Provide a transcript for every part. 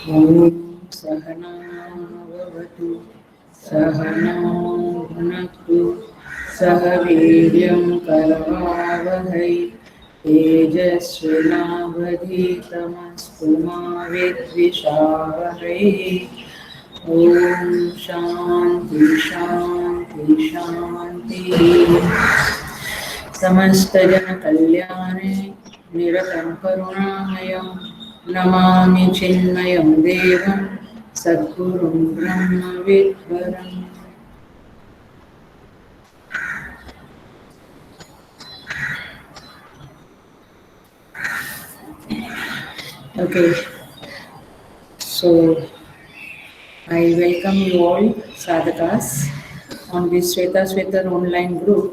ॐ सहनाववतु सहनौ भुनक्तु सह वीर्यं करवावहै तेजस्विनावधीतमस्तु मा विद्विषावहै। ॐ शान्ति शान्ति शान्तिः। समस्तजनकल्याणे निरतं करुणामयं नमामि चिन्मयं देवं सद्गुरुं ब्रह्मविद्वरम्। Okay, so I welcome you all sadhakas on this Shweta Shwetar online group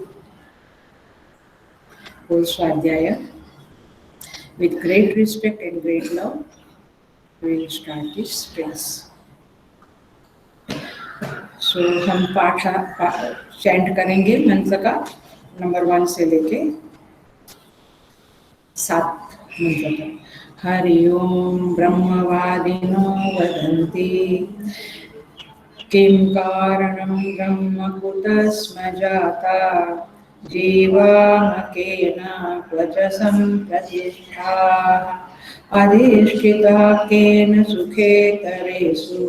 for Swadhyaya. With great respect and great love, we will start this space. So हम पाठ चैंट करेंगे मंत्र का नंबर 1 से लेके 7 मंत्र तक। हरि ओम ब्रह्मवादिनो वदन्ति किं कारणं ब्रह्म कुतस्म जाता जीवामकेन क्वच सम्प्रतिष्ठा अधिष्ठिता केन सुखेतरेषु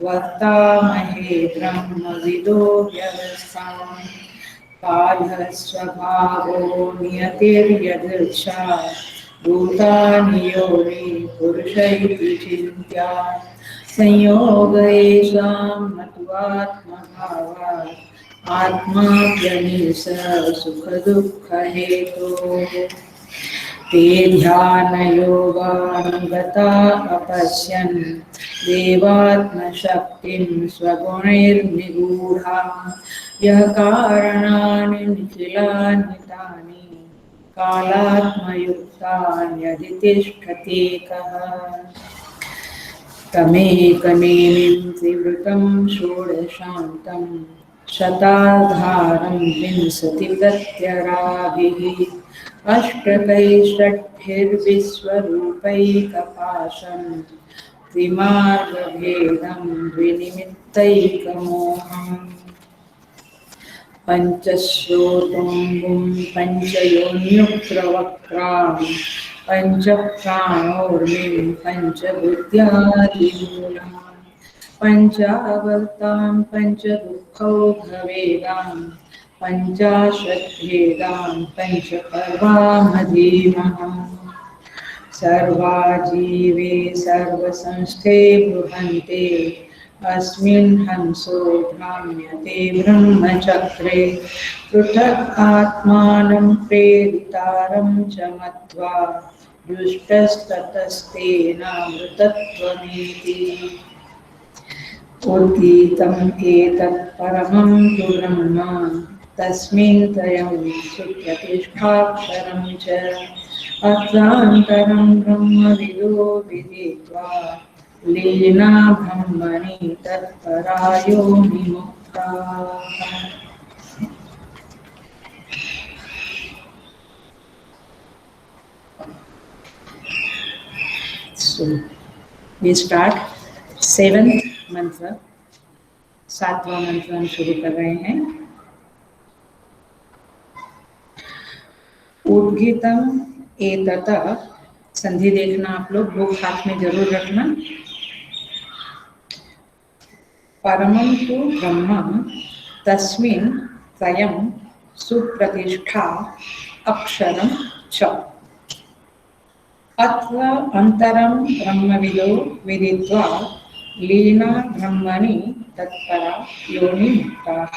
वर्तामहे ब्रह्मविदो व्यवस्थाम् कालस्वभावो नियतिर्यदृच्छा भूतानि योनि पुरुषैति चिन्त्या संयोग येषां मत्वात्मभावात् आत्माप्यनीश सुखदुःखहेतोः ते ध्यानयोगानुगता अपश्यन् देवात्मशक्तिं स्वगुणैर्निगूढा यः कारणानि निखिलानि तानि कालात्मयुक्तान्यधितिष्ठति कः तमेकनेमिं त्रिवृतं षोडशान्तं शताधारं विंशतिप्रत्यराभिः अष्टकैषट्भिर्विश्वरूपैकपाशं त्रिमार्गभेदं द्विनिमित्तैकमोहम् पञ्चश्रोतुम्बुं पञ्चयोन्युग्रवक्त्रां पञ्चप्राणोर्मिं पञ्चबुद्ध्यादिमूलां पञ्चावर्तां पञ्चदुःखौघवेगां पञ्चाशद्भेदां पञ्चपर्वामधीमः सर्वा जीवे सर्वसंस्थे बृहन्ते अस्मिन् हंसो भ्राम्यते ब्रह्मचक्रे पृथक् आत्मानं प्रेरितारं च मत्वा दुष्टस्ततस्तेनामृतत्वमेति उद्गीतम् एतत् परमं तु ब्रह्म तस्मिन् त्रयं सुप्रतिष्ठाक्षरं च अत्रान्तरं ब्रह्मविदो विदित्वा लीना ब्रह्मणि तत्परायो विमुक्ताः। So we start 7th मंत्र, 7वां मंत्र हम शुरू कर रहे हैं। उद्गीतम एतत, संधि देखना आप लोग, बुक हाथ में जरूर रखना। परमं तु ब्रह्म तस्मिन् त्रयं सुप्रतिष्ठा अक्षरं च अत्र अंतरं ब्रह्मविदो विदित्वा लीना ब्रह्मणि तत्परा योनि मुक्ताः।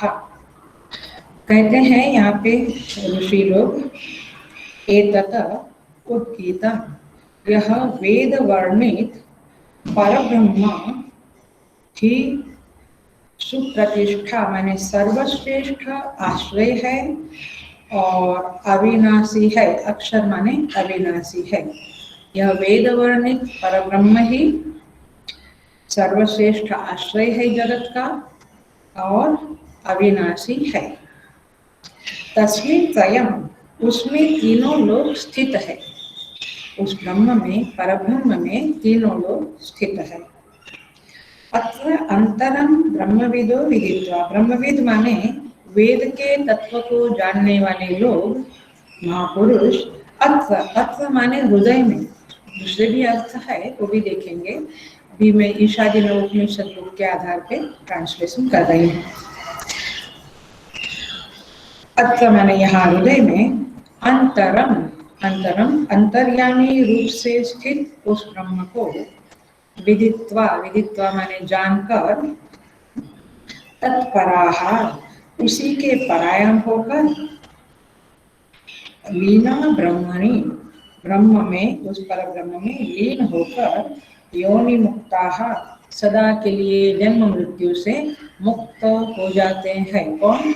कहते हैं यहाँ पे ऋषि लोग, एतत उद्गीतम्, यह वेद वर्णित परब्रह्म ही सुप्रतिष्ठा माने सर्वश्रेष्ठ आश्रय है और अविनाशी है। अक्षर माने अविनाशी है। यह वेद वर्णित परब्रह्म ही सर्वश्रेष्ठ आश्रय है जगत का और अविनाशी है। तस्मिन् त्रयम्, उसमें तीनों लोग स्थित है। उस ब्रह्म में, परब्रह्म में तीनों लोग स्थित है। अत्र अंतरम ब्रह्मविदो विदित्वा, ब्रह्मविद माने वेद के तत्व को जानने वाले लोग, महापुरुष। अत्र, अत्र माने हृदय में, दूसरे भी अर्थ है वो भी देखेंगे। अभी मैं ईशादी उपनिषद बुक के आधार पे ट्रांसलेशन कर रही हूँ। अत्र माने यहाँ हृदय में, अंतरम, अंतरम अंतर्यामी रूप से स्थित उस ब्रह्म को, विदित्वा, विदित्वा माने जानकर, तत्पराः उसी के परायण होकर, लीना ब्रह्मणि ब्रह्म में, उस पर ब्रह्म में लीन होकर, योनि मुक्ताः सदा के लिए जन्म मृत्यु से मुक्त हो जाते हैं। कौन?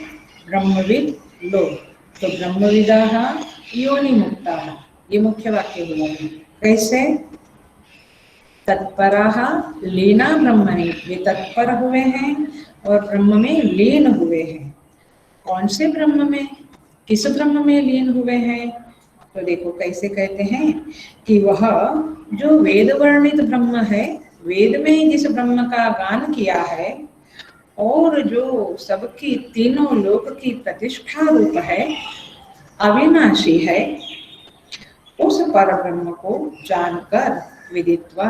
ब्रह्मविद लोग। तो ब्रह्मविदाः योनि मुक्ताः, ये मुख्य वाक्य हुआ है। कैसे? तत्पराः लीना ब्रह्मणि, ये तत्पर हुए हैं और ब्रह्म में लीन हुए हैं। कौन से ब्रह्म में, किस ब्रह्म में लीन हुए हैं? तो देखो कैसे कहते हैं कि वह जो वेद वर्णित ब्रह्म है, वेद में जिस ब्रह्म का गान किया है और जो सबकी तीनों लोक की प्रतिष्ठा रूप है, अविनाशी है, उस पर ब्रह्म को जानकर, विदित्वा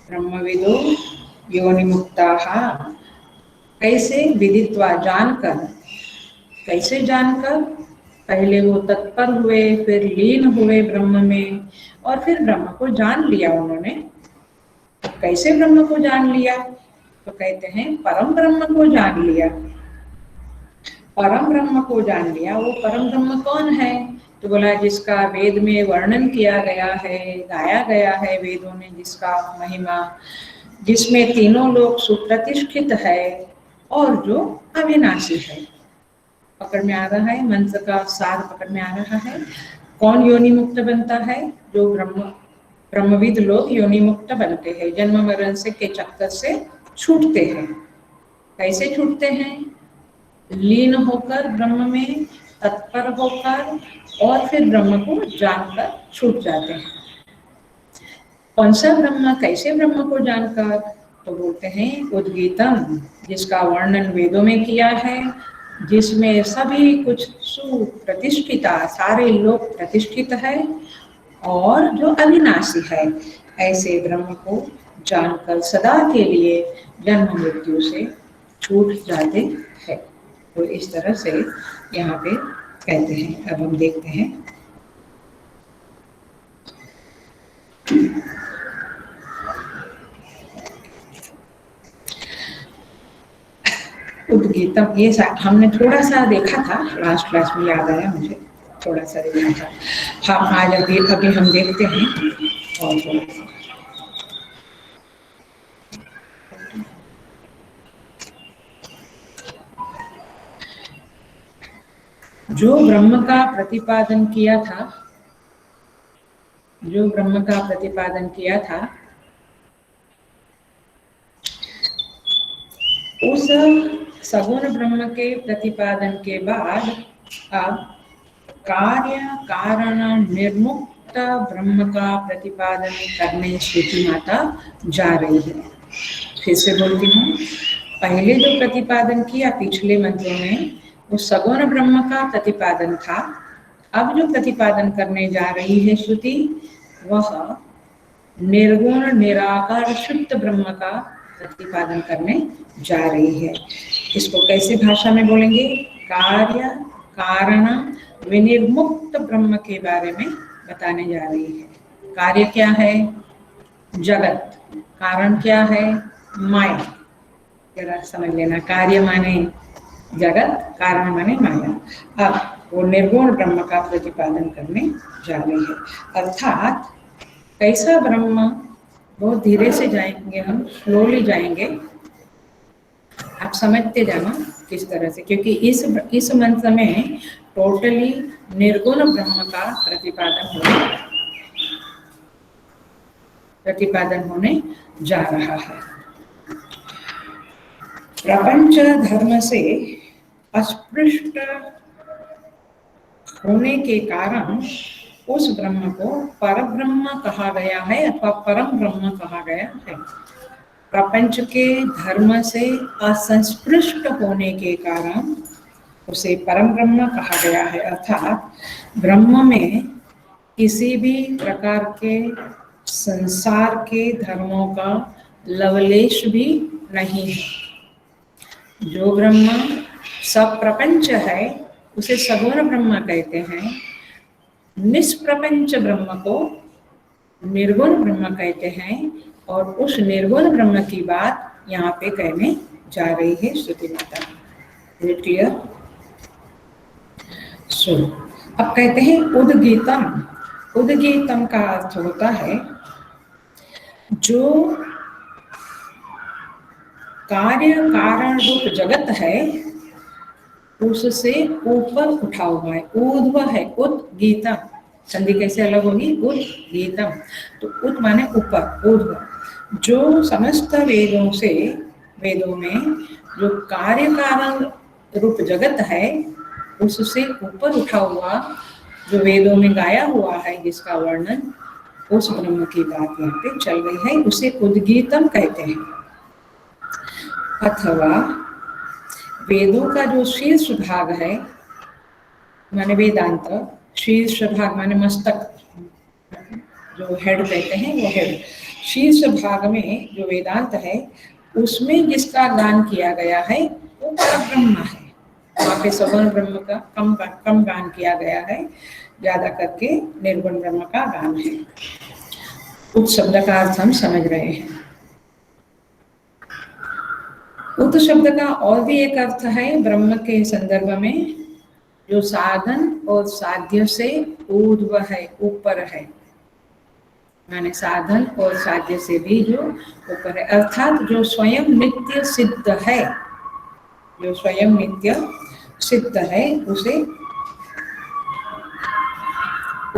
ब्रह्मविदो योनिमुक्ताः, कैसे? विदित्वा जानकर। कैसे जानकर? पहले वो तत्पर हुए, फिर लीन हुए ब्रह्म में, और फिर ब्रह्म को जान लिया उन्होंने। कैसे ब्रह्म को जान लिया? तो कहते हैं परम ब्रह्म को जान लिया। परम ब्रह्म को जान लिया। वो परम ब्रह्म कौन है? तो बोला जिसका वेद में वर्णन किया गया है, गाया गया है वेदों ने, जिसका महिमा, जिसमें तीनों लोग सुप्रतिष्ठित है और जो अविनाशी है। पकड़ में आ रहा है? मंत्र का सार पकड़ में आ रहा है। कौन योनि मुक्त बनता है? जो ब्रह्मविद लोग योनि मुक्त बनते हैं, जन्म मरण से के चक्कर से छूटते हैं। कैसे छूटते हैं? लीन होकर ब्रह्म में, तत्पर होकर, और फिर ब्रह्म को जानकर छूट जाते हैं। कौन सा ब्रह्म? कैसे ब्रह्म को जानकर? तो बोलते हैं उद्गीतम, जिसका वर्णन वेदों में किया है, जिसमें सभी कुछ सुप्रतिष्ठिता, सारे लोग प्रतिष्ठित है और जो अविनाशी है, ऐसे ब्रह्म को जानकर सदा के लिए जन्म मृत्यु से छूट जाते हैं। तो इस तरह से यहाँ पे कहते हैं। अब हम देखते हैं उद्गीतम। ये हमने थोड़ा सा देखा था लास्ट क्लास में, याद आया मुझे, थोड़ा सा देखा था। हाँ, आज अभी हम देखते हैं और थोड़ा सा। जो ब्रह्म का प्रतिपादन किया था, जो ब्रह्म का प्रतिपादन किया था, उस सगुण ब्रह्म के प्रतिपादन के बाद अब कार्य कारण निर्मुक्त ब्रह्म का प्रतिपादन करने श्रुति माता जा रही है। फिर से बोलती हूँ, पहले जो प्रतिपादन किया पिछले मंत्रों में, वो सगुण ब्रह्म का प्रतिपादन था। अब जो प्रतिपादन करने जा रही है श्रुति, वह निर्गुण निराकार शुद्ध ब्रह्म का प्रतिपादन करने जा रही है। इसको कैसे भाषा में बोलेंगे? कार्य कारण विनिर्मुक्त ब्रह्म के बारे में बताने जा रही है। कार्य क्या है? जगत। कारण क्या है? माया। जरा समझ लेना, कार्य माने जगत, कारण माने माया। अब वो निर्गुण ब्रह्म का प्रतिपादन करने जा रही है। अर्थात कैसा ब्रह्म, बहुत धीरे से जाएंगे हम, स्लोली जाएंगे, आप समझते जाना किस तरह से, क्योंकि इस मंत्र में टोटली निर्गुण ब्रह्म का प्रतिपादन होने जा रहा है। प्रपंच धर्म से अस्पृष्ट होने के कारण उस ब्रह्म को परब्रह्म कहा गया है अथवा परम ब्रह्म कहा गया है। प्रपंच के धर्म से असंस्पृष्ट होने के कारण उसे परम ब्रह्म कहा गया है। अर्थात ब्रह्म में किसी भी प्रकार के संसार के धर्मों का लवलेश भी नहीं है। जो ब्रह्म सब प्रपंच है उसे सगुण ब्रह्म कहते हैं। निष्प्रपंच ब्रह्म को निर्गुण ब्रह्म कहते हैं। और उस निर्गुण ब्रह्म की बात यहाँ पे कहने जा रही है श्रुति माता। क्लियर? सो अब कहते हैं उद्गीतम। उद्गीतम का अर्थ होता है जो कार्य कारण रूप जगत है उससे ऊपर उठा हुआ है। ऊर्ध्व है, उद्गीतम। संधि कैसे अलग होगी? उद्गीतम। तो उत माने ऊपर, ऊर्ध्व। जो समस्त वेदों से, वेदों में जो कार्य कारण रूप जगत है उससे ऊपर उठा हुआ जो वेदों में गाया हुआ है जिसका वर्णन, उस ब्रह्म की बात यहाँ पे चल रही है। उसे उद्गीतम कहते हैं। अथवा वेदों का जो शीर्ष भाग है माने वेदांत, शीर्ष भाग माने मस्तक, जो हेड कहते हैं वो हेड। शीर्ष भाग में जो वेदांत है उसमें जिसका गान किया गया है वो ब्रह्म है। वहाँ पे सगुण ब्रह्म का कम गान किया गया है, ज्यादा करके निर्गुण ब्रह्म का गान है। उस शब्द का अर्थ हम समझ रहे हैं। उत शब्द का और भी एक अर्थ है ब्रह्म के संदर्भ में, जो साधन और साध्य से ऊर्ध्व है, ऊपर है। माने साधन और साध्य से भी जो ऊपर है, अर्थात जो स्वयं नित्य सिद्ध है, जो स्वयं नित्य सिद्ध है उसे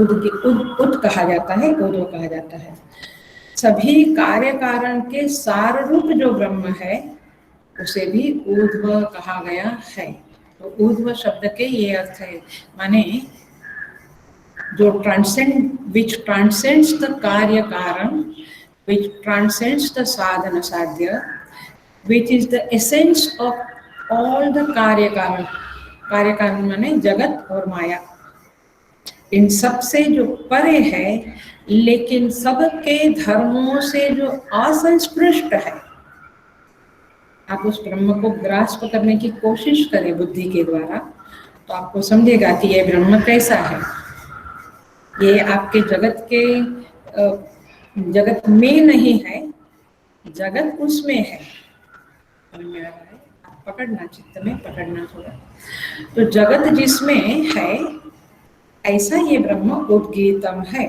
उद कहा जाता है, ऊर्ध्व कहा जाता है। सभी कार्य कारण के सार रूप जो ब्रह्म है उसे भी ऊर्ध्व कहा गया है। तो ऊर्ध्व शब्द के ये अर्थ है, माने जो which transcends the कार्य कारण, which transcends the साधन साध्य, which is the essence of all the कार्य कारण। कार्य कारण माने जगत और माया, इन सब से जो परे है लेकिन सबके धर्मों से जो असंस्पृष्ट है। आप उस ब्रह्म को ग्रास्प करने की कोशिश करें बुद्धि के द्वारा तो आपको समझेगा कि यह ब्रह्म कैसा है। ये आपके जगत में नहीं है, जगत उसमें है। आप पकड़ना, चित्त में पकड़ना थोड़ा। तो जगत जिसमें है ऐसा ये ब्रह्म उद्गीतम है।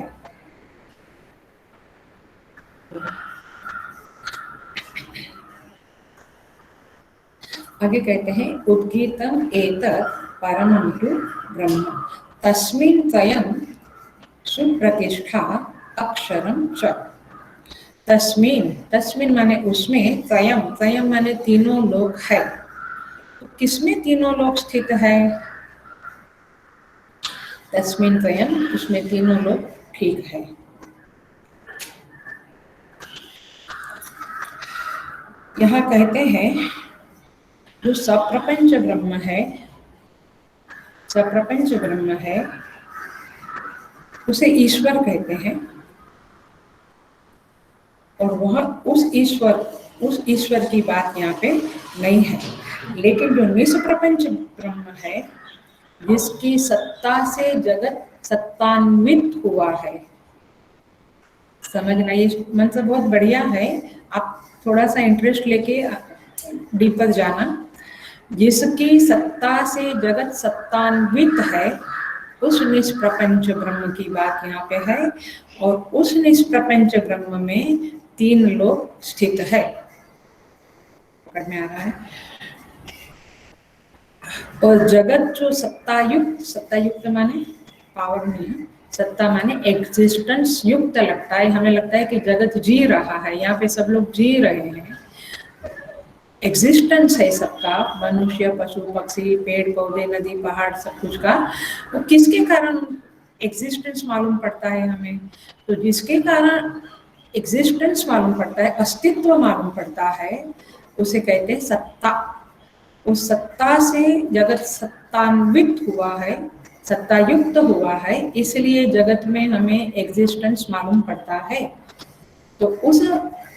आगे कहते हैं उद्गीतम एतत् परमं तु ब्रह्म तस्मिन् त्वयं सुप्रतिष्ठा अक्षरम च। तस्मिन्, तस्मिन् माने उसमें, त्वयं, त्वयं माने तीनों लोक है। तो किसमें तीनों लोक स्थित है? तस्मिन् त्वयं, उसमें तीनों लोक ठीक है। यहाँ कहते हैं जो सप्रपंच ब्रह्म है, सप्रपंच ब्रह्म है उसे ईश्वर कहते हैं। और वह उस ईश्वर की बात यहाँ पे नहीं है। लेकिन जो निष्प्रपंच ब्रह्म है जिसकी सत्ता से जगत सत्तान्वित हुआ है, समझना ये मंत्र बहुत बढ़िया है। आप थोड़ा सा इंटरेस्ट लेके डीपर जाना। जिसकी सत्ता से जगत सत्तान्वित है उस निष्प्रपंच ब्रह्म की बात यहाँ पे है। और उस निष्प्रपंच ब्रह्म में तीन लोक स्थित है। पकड़ में आ रहा है? और जगत जो सत्तायुक्त, सत्तायुक्त माने पावर नहीं है, सत्ता माने एग्जिस्टेंस युक्त लगता है। हमें लगता है कि जगत जी रहा है, यहाँ पे सब लोग जी रहे हैं, एग्जिस्टेंस है सबका, मनुष्य, पशु, पक्षी, पेड़ पौधे, नदी, पहाड़, सब कुछ का। वो किसके कारण एग्जिस्टेंस मालूम पड़ता है हमें। तो जिसके कारण एग्जिस्टेंस मालूम पड़ता है, अस्तित्व मालूम पड़ता है, उसे कहते हैं सत्ता। उस सत्ता से जगत सत्तान्वित हुआ है, सत्तायुक्त हुआ है, इसलिए जगत में हमें एग्जिस्टेंस मालूम पड़ता है। तो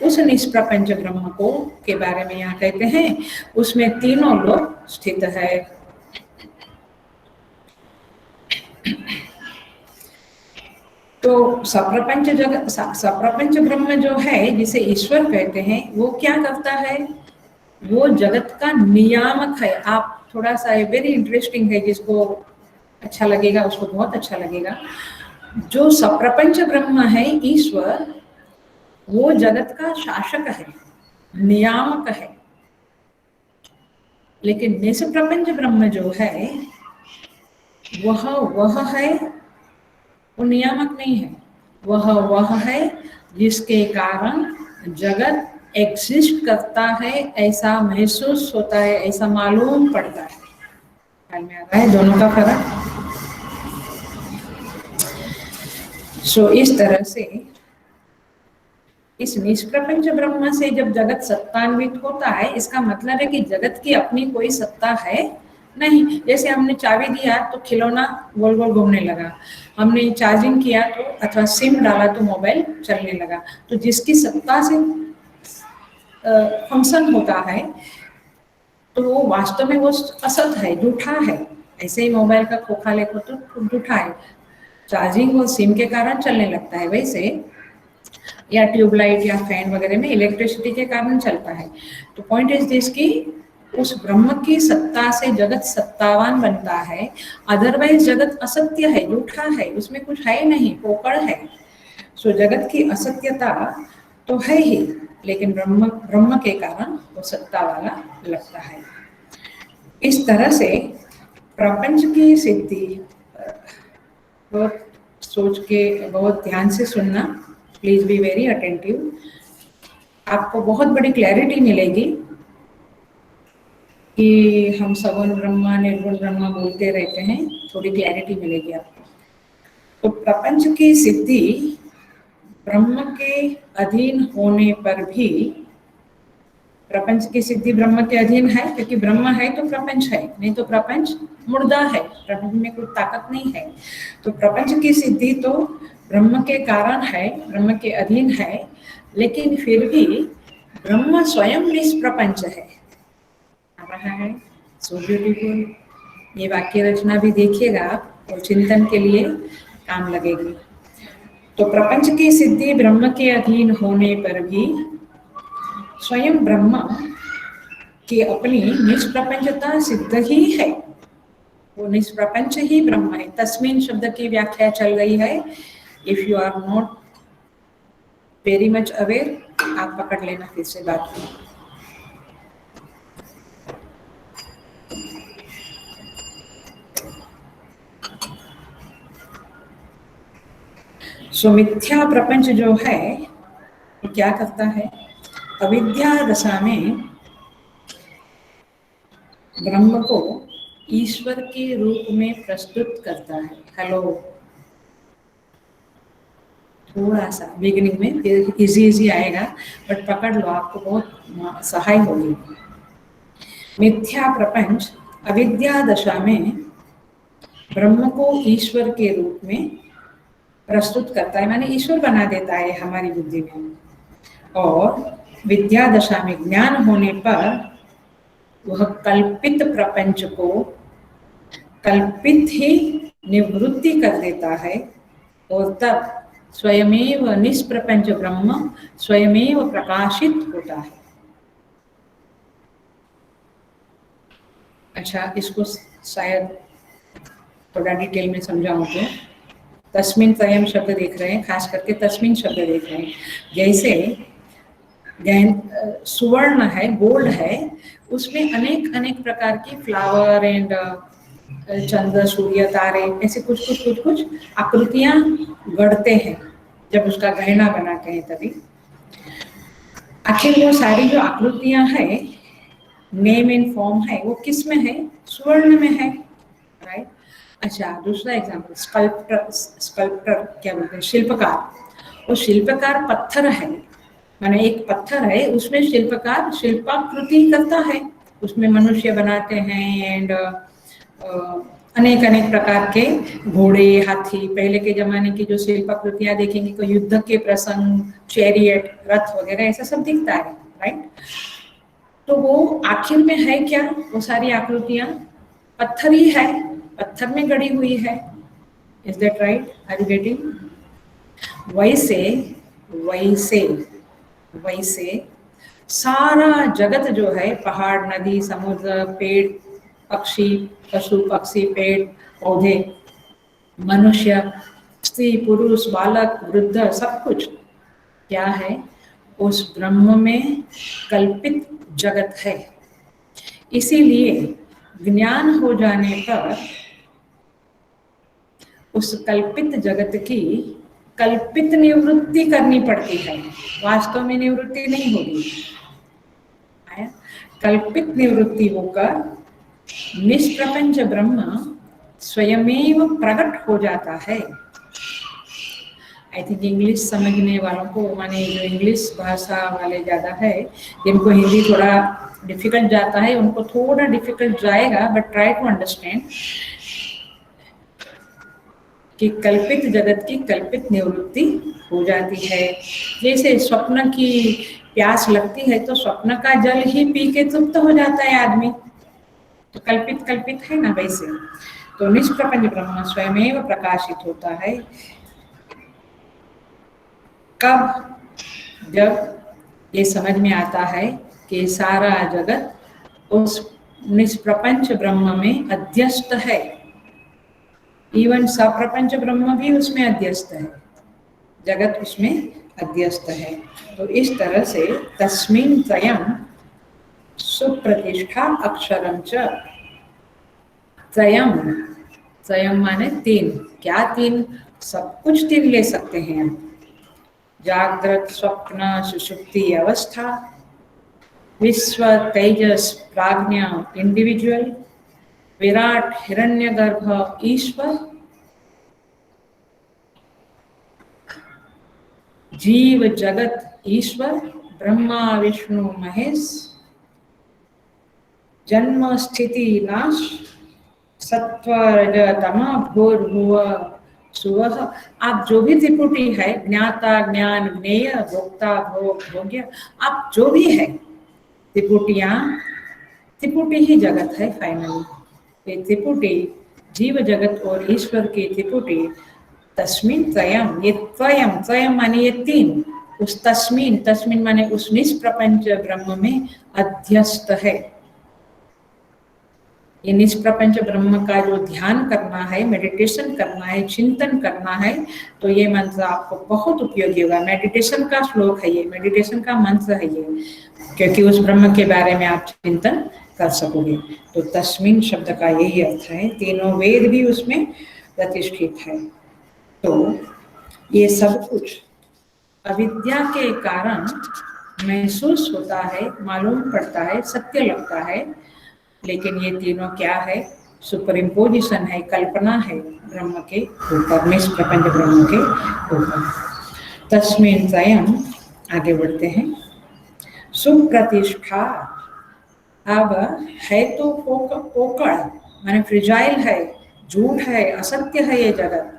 उस निष्प्रपंच ब्रह्म को के बारे में यहाँ कहते हैं, उसमें तीनों लोग स्थित है। तो सप्रपंच जगत, सप्रपंच ब्रह्म जो है जिसे ईश्वर कहते हैं, वो क्या करता है? वो जगत का नियामक है। आप थोड़ा सा वेरी इंटरेस्टिंग है, जिसको अच्छा लगेगा उसको बहुत अच्छा लगेगा। जो सप्रपंच ब्रह्म है ईश्वर, वो जगत का शासक है, नियामक है। लेकिन निष्प्रपंच ब्रह्म जो है वह है, वो नियामक नहीं है। वह है जिसके कारण जगत एग्जिस्ट करता है, ऐसा महसूस होता है, ऐसा मालूम पड़ता है। ख्याल में आ रहा है दोनों का फर्क? सो इस तरह से इस निष्प्रपंच ब्रह्म से जब जगत सत्तान्वित होता है, इसका मतलब है कि जगत की अपनी कोई सत्ता है नहीं। जैसे हमने चाबी दिया तो खिलौना गोल गोल घूमने लगा, हमने चार्जिंग किया तो अथवा सिम डाला तो मोबाइल चलने लगा। तो जिसकी सत्ता से फंक्शन होता है, तो वो वास्तव में वो असत है, झूठा है। ऐसे ही मोबाइल का खोखा लेखो तो झूठा है, चार्जिंग और सिम के कारण चलने लगता है। वैसे या ट्यूबलाइट या फैन वगैरह में इलेक्ट्रिसिटी के कारण चलता है। तो पॉइंट इज दिस कि उस ब्रह्म की सत्ता से जगत सत्तावान बनता है। अदरवाइज जगत असत्य है, झूठा है, उसमें कुछ है नहीं, पोकड़ है। सो जगत की असत्यता तो है ही, लेकिन ब्रह्म के कारण वो सत्ता वाला लगता है। इस तरह से प्रपंच की सिद्धि, बहुत सोच के बहुत ध्यान से सुनना, प्लीज बी वेरी अटेंटिव। आपको बहुत बड़ी क्लैरिटी मिलेगी कि हम सगुण ब्रह्मा निर्गुण ब्रह्मा बोलते रहते हैं, थोड़ी क्लैरिटी मिलेगी आपको। तो प्रपंच की सिद्धि ब्रह्म के अधीन होने पर भी, प्रपंच की सिद्धि ब्रह्म के अधीन है, क्योंकि ब्रह्म है तो प्रपंच है, नहीं तो प्रपंच मुर्दा है, प्रपंच में कोई ताकत नहीं है। तो प्रपंच की सिद्धि तो ब्रह्म के कारण है, ब्रह्म के अधीन है, लेकिन फिर भी ब्रह्म स्वयं निष्प्रपंच है। आ रहा है? So beautiful. ये वाक्य रचना भी देखिएगा आप और चिंतन के लिए काम लगेगी। तो प्रपंच की सिद्धि ब्रह्म के अधीन होने पर भी स्वयं ब्रह्म की अपनी निष्प्रपंचता सिद्ध ही है। वो निष्प्रपंच ही ब्रह्म है। तस्मीन शब्द की व्याख्या चल रही है। If you are not very much aware, आप पकड़ लेना फिर से बात को। सो मिथ्या प्रपंच जो है वो क्या करता है? अविद्या दशा में ब्रह्म को ईश्वर के रूप में प्रस्तुत करता है। हेलो, थोड़ा सा बिगिनिंग में फिर इजी आएगा, बट पकड़ लो, आपको बहुत सहाय होगी। मिथ्या प्रपंच अविद्या दशा में ब्रह्म को ईश्वर के रूप में प्रस्तुत करता है, माने ईश्वर बना देता है हमारी बुद्धि में। और विद्या दशा में ज्ञान होने पर वह कल्पित प्रपंच को कल्पित ही निवृत्ति कर देता है, और तब स्वयमेव निष्प्रपंच ब्रह्म स्वयमेव प्रकाशित होता है। अच्छा, इसको शायद थोड़ा डिटेल में समझाऊं तो, तस्मिन स्वयं शब्द देख रहे हैं, खास करके तस्मिन शब्द देख रहे हैं। जैसे सुवर्ण है, गोल्ड है, उसमें अनेक अनेक प्रकार की फ्लावर एंड चंद्र सूर्य तारे ऐसे कुछ आकृतियां गढ़ते हैं जब उसका गहना बनाते हैं। तभी आखिर वो सारी जो आकृतियां हैं, नेम एंड फॉर्म है, वो किस में है? स्वर्ण में है, राइट। अच्छा, दूसरा एग्जाम्पल, स्कल्प्टर क्या बोलते हैं, शिल्पकार। वो शिल्पकार पत्थर है, माने एक पत्थर है, उसमें शिल्पकार शिल्पाकृति करता है, उसमें मनुष्य बनाते हैं एंड अनेक अनेक प्रकार के घोड़े, हाथी, पहले के जमाने की जो शिल्पाकृतियां देखेंगे तो युद्ध के प्रसंग, चैरियट, रथ वगैरह ऐसा सब दिखता है, राइट। तो वो आखिर में है क्या, वो सारी आकृतियां पत्थर ही है, पत्थर में गड़ी हुई है। Is that right? Are you getting? वैसे वैसे वैसे सारा जगत जो है, पहाड़, नदी, समुद्र, पेड़, पक्षी, पशु पक्षी, पेड़ पौधे, मनुष्य, स्त्री पुरुष, बालक, वृद्ध, सब कुछ क्या है, उस ब्रह्म में कल्पित जगत है। इसीलिए ज्ञान हो जाने पर उस कल्पित जगत की कल्पित निवृत्ति करनी पड़ती है, वास्तव में निवृत्ति नहीं होगी। कल्पित निवृत्ति होकर निष्प्रपंच ब्रह्म स्वयमेव प्रकट हो जाता है। आई थिंक इंग्लिश समझने वालों को, माने जो इंग्लिश भाषा वाले ज़्यादा है, जिनको हिंदी थोड़ा डिफिकल्ट जाता है, उनको थोड़ा डिफिकल्ट जाएगा, बट ट्राई टू अंडरस्टैंड कि कल्पित जगत की कल्पित निवृत्ति हो जाती है। जैसे स्वप्न की प्यास लगती है तो स्वप्न का जल ही पी के तृप्त हो जाता है आदमी, तो कल्पित कल्पित है ना, वैसे तो निष्प्रपंच ब्रह्म स्वयमेव प्रकाशित होता है। कब? जब ये समझ में आता है कि सारा जगत उस निष्प्रपंच ब्रह्म में अध्यस्त है, इवन सप्रपंच ब्रह्म भी उसमें अध्यस्त है, जगत उसमें अध्यस्त है। तो इस तरह से तस्मिन् त्रयम् सुप्रतिष्ठा अक्षरम च। त्रयम्, त्रयम् माने तीन। क्या तीन? सब कुछ तीन ले सकते हैं हम, जागृत, स्वप्न, सुषुप्ति अवस्था, विश्व, तेजस, प्राज्ञ, इंडिविजुअल, विराट, हिरण्यगर्भ, ईश्वर, जीव जगत, ईश्वर, ब्रह्मा विष्णु महेश, जन्म स्थिति नाश, सत्व रज तम भूर्भुवः सुवः। आप जो भी त्रिपुटी है, ज्ञाता, ज्ञान, ज्ञेय, भोक्ता, भोग, भोग्य, आप जो भी है त्रिपुटियां, त्रिपुटी ही जगत है फाइनली। ये त्रिपुटी, जीव जगत और ईश्वर की त्रिपुटी, तस्मिन् त्रयम्, ये त्रयम्, त्रयम् माने ये तीन, उस तस्मिन्, तस्मिन् माने उस निष्प्रपंच ब्रह्म में अध्यस्त है। ये निष्प्रपंच ब्रह्म का जो ध्यान करना है, मेडिटेशन करना है, चिंतन करना है, तो ये मंत्र आपको बहुत उपयोगी होगा। मेडिटेशन का श्लोक है ये, मेडिटेशन का मंत्र है ये, क्योंकि उस ब्रह्म के बारे में आप चिंतन कर सकोगे। तो तस्मिन् शब्द का यही अर्थ है, तीनों वेद भी उसमें प्रतिष्ठित है। तो ये सब कुछ अविद्या के कारण महसूस होता है, मालूम पड़ता है, सत्य लगता है, लेकिन ये तीनों क्या है? सुपर इम्पोजिशन है, कल्पना है ब्रह्म के ऊपर, निष्प्रपंच ब्रह्म के ऊपर। तस्मिन् त्रयम्, आगे बढ़ते हैं, सुप्रतिष्ठा। अब है तो पोकड़ माने फ्रिजाइल है, झूठ है, असत्य है ये जगत,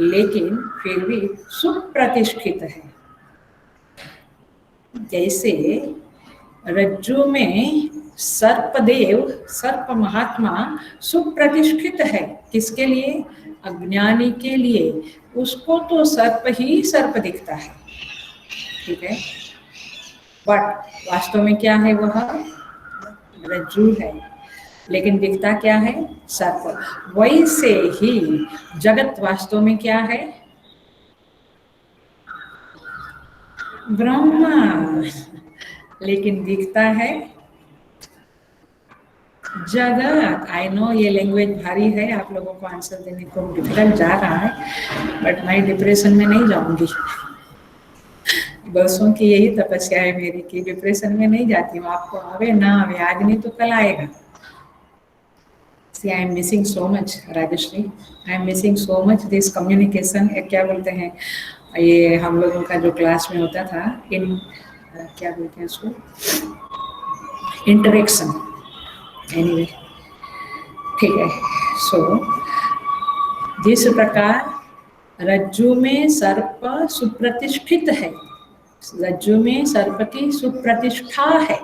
लेकिन फिर भी सुप्रतिष्ठित है। जैसे रज्जु में सर्पदेव, सर्प महात्मा सुप्रतिष्ठित है, किसके लिए? अज्ञानी के लिए। उसको तो सर्प ही सर्प दिखता है, ठीक है, बट वास्तव में क्या है? वह रज्जु है, लेकिन दिखता क्या है? सर्प। वैसे ही जगत वास्तव में क्या है? ब्रह्मा, लेकिन दिखता है जगत। आई नो ये लैंग्वेज भारी है, आप लोगों को आंसर देने को डिफिकल्ट जा रहा है, बट मैं डिप्रेशन में नहीं जाऊंगी। बरसों की यही तपस्या है मेरी कि डिप्रेशन में नहीं जाती हूँ। आपको आवे ना आवे, आज नहीं तो कल आएगा। See, I am missing so much, Rajashri. I am missing so much this communication. क्या बोलते हैं ये हम लोगों का जो क्लास में होता था क्या बोलते हैं उसको, इंटरेक्शन. एनीवे, ठीक है. सो जिस प्रकार रज्जु में सर्प सुप्रतिष्ठित है, रज्जु में सर्प की सुप्रतिष्ठा है,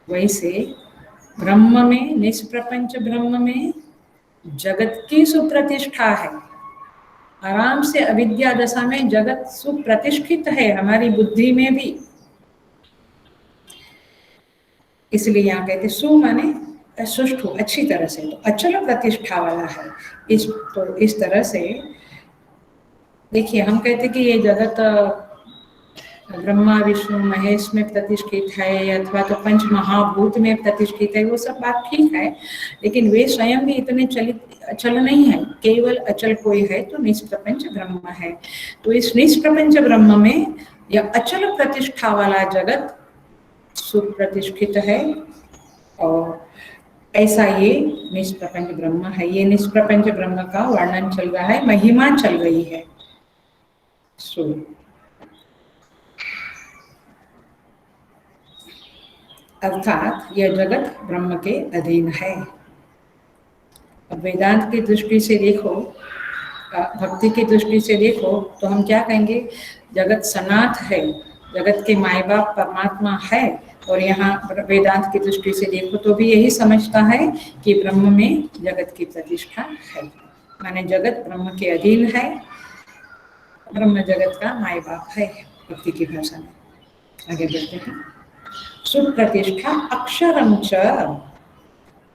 वैसे ब्रह्म में, निष्प्रपंच ब्रह्म में जगत की सुप्रतिष्ठा है. आराम से अविद्या दशा में जगत सुप्रतिष्ठित है, हमारी बुद्धि में भी. इसलिए यहाँ कहते सु माने सुष्ठु, अच्छी तरह से, तो अचल प्रतिष्ठा वाला है. इस तरह से देखिए, हम कहते कि ये जगत ब्रह्मा विष्णु महेश में प्रतिष्ठित है अथवा तो पंच महाभूत में प्रतिष्ठित है, वो सब बात ठीक है, लेकिन वे स्वयं भी इतने अचल नहीं है. केवल अचल कोई है तो निष्प्रपंच ब्रह्म है. तो इस निष्प्रपंच ब्रह्म में यह अचल प्रतिष्ठा वाला जगत सुप्रतिष्ठित है, और ऐसा ये निष्प्रपंच ब्रह्म है. ये निष्प्रपंच ब्रह्म का वर्णन चल रहा है, महिमा चल रही है. अर्थात यह जगत ब्रह्म के अधीन है. अब वेदांत की दृष्टि से देखो, भक्ति की दृष्टि से देखो, तो हम क्या कहेंगे, जगत सनाथ है, जगत के माई बाप परमात्मा है. और यहाँ वेदांत की दृष्टि से देखो तो भी यही समझता है कि ब्रह्म में जगत की प्रतिष्ठा है, माने जगत ब्रह्म के अधीन है, ब्रह्म जगत का माई बाप है, भक्ति की भाषा में. आगे बढ़ते हैं. सुप्रतिष्ठा अक्षरम च.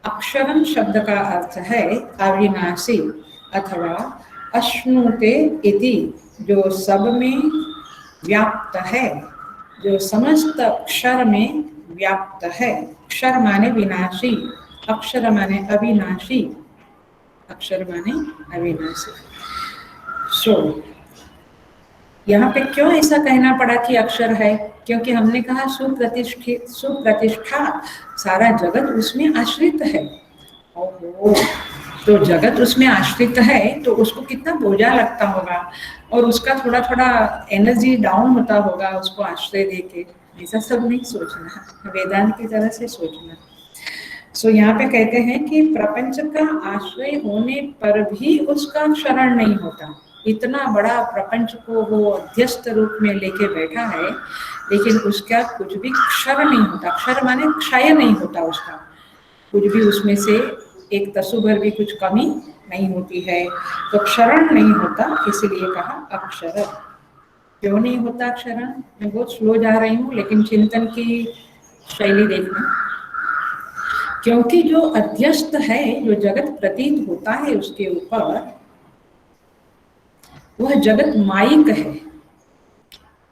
अक्षरम शब्द का अर्थ है अविनाशी अथवा अश्नुते इति, जो सब में व्याप्त है, जो समस्त अक्षर में व्याप्त है. अक्षर माने विनाशी, अक्षर माने अविनाशी, अक्षर माने अविनाशी. यहाँ पे क्यों ऐसा कहना पड़ा कि अक्षर है, क्योंकि हमने कहा सुप्रतिष्ठा, सारा जगत उसमें आश्रित है. ओहो, तो जगत उसमें आश्रित है तो उसको कितना बोझा लगता होगा, और उसका थोड़ा थोड़ा एनर्जी डाउन होता होगा उसको आश्रय देके. ऐसा सब नहीं सोचना, वेदांत की तरह से सोचना. यहाँ पे कहते हैं कि प्रपंच का आश्रय होने पर भी उसका क्षरण नहीं होता. इतना बड़ा प्रपंच को वो अध्यस्त रूप में लेके बैठा है, लेकिन उसका कुछ भी क्षर नहीं होता. क्षर माने क्षय नहीं होता, उसका कुछ भी उसमें से एक तसु भर भी कुछ कमी नहीं होती है, तो क्षरण नहीं होता. इसलिए कहा अक्षर. क्यों नहीं होता क्षरण? मैं बहुत स्लो जा रही हूँ, लेकिन चिंतन की शैली देखना. क्योंकि जो अध्यस्त है, जो जगत प्रतीत होता है उसके ऊपर, वह जगत मायिक है,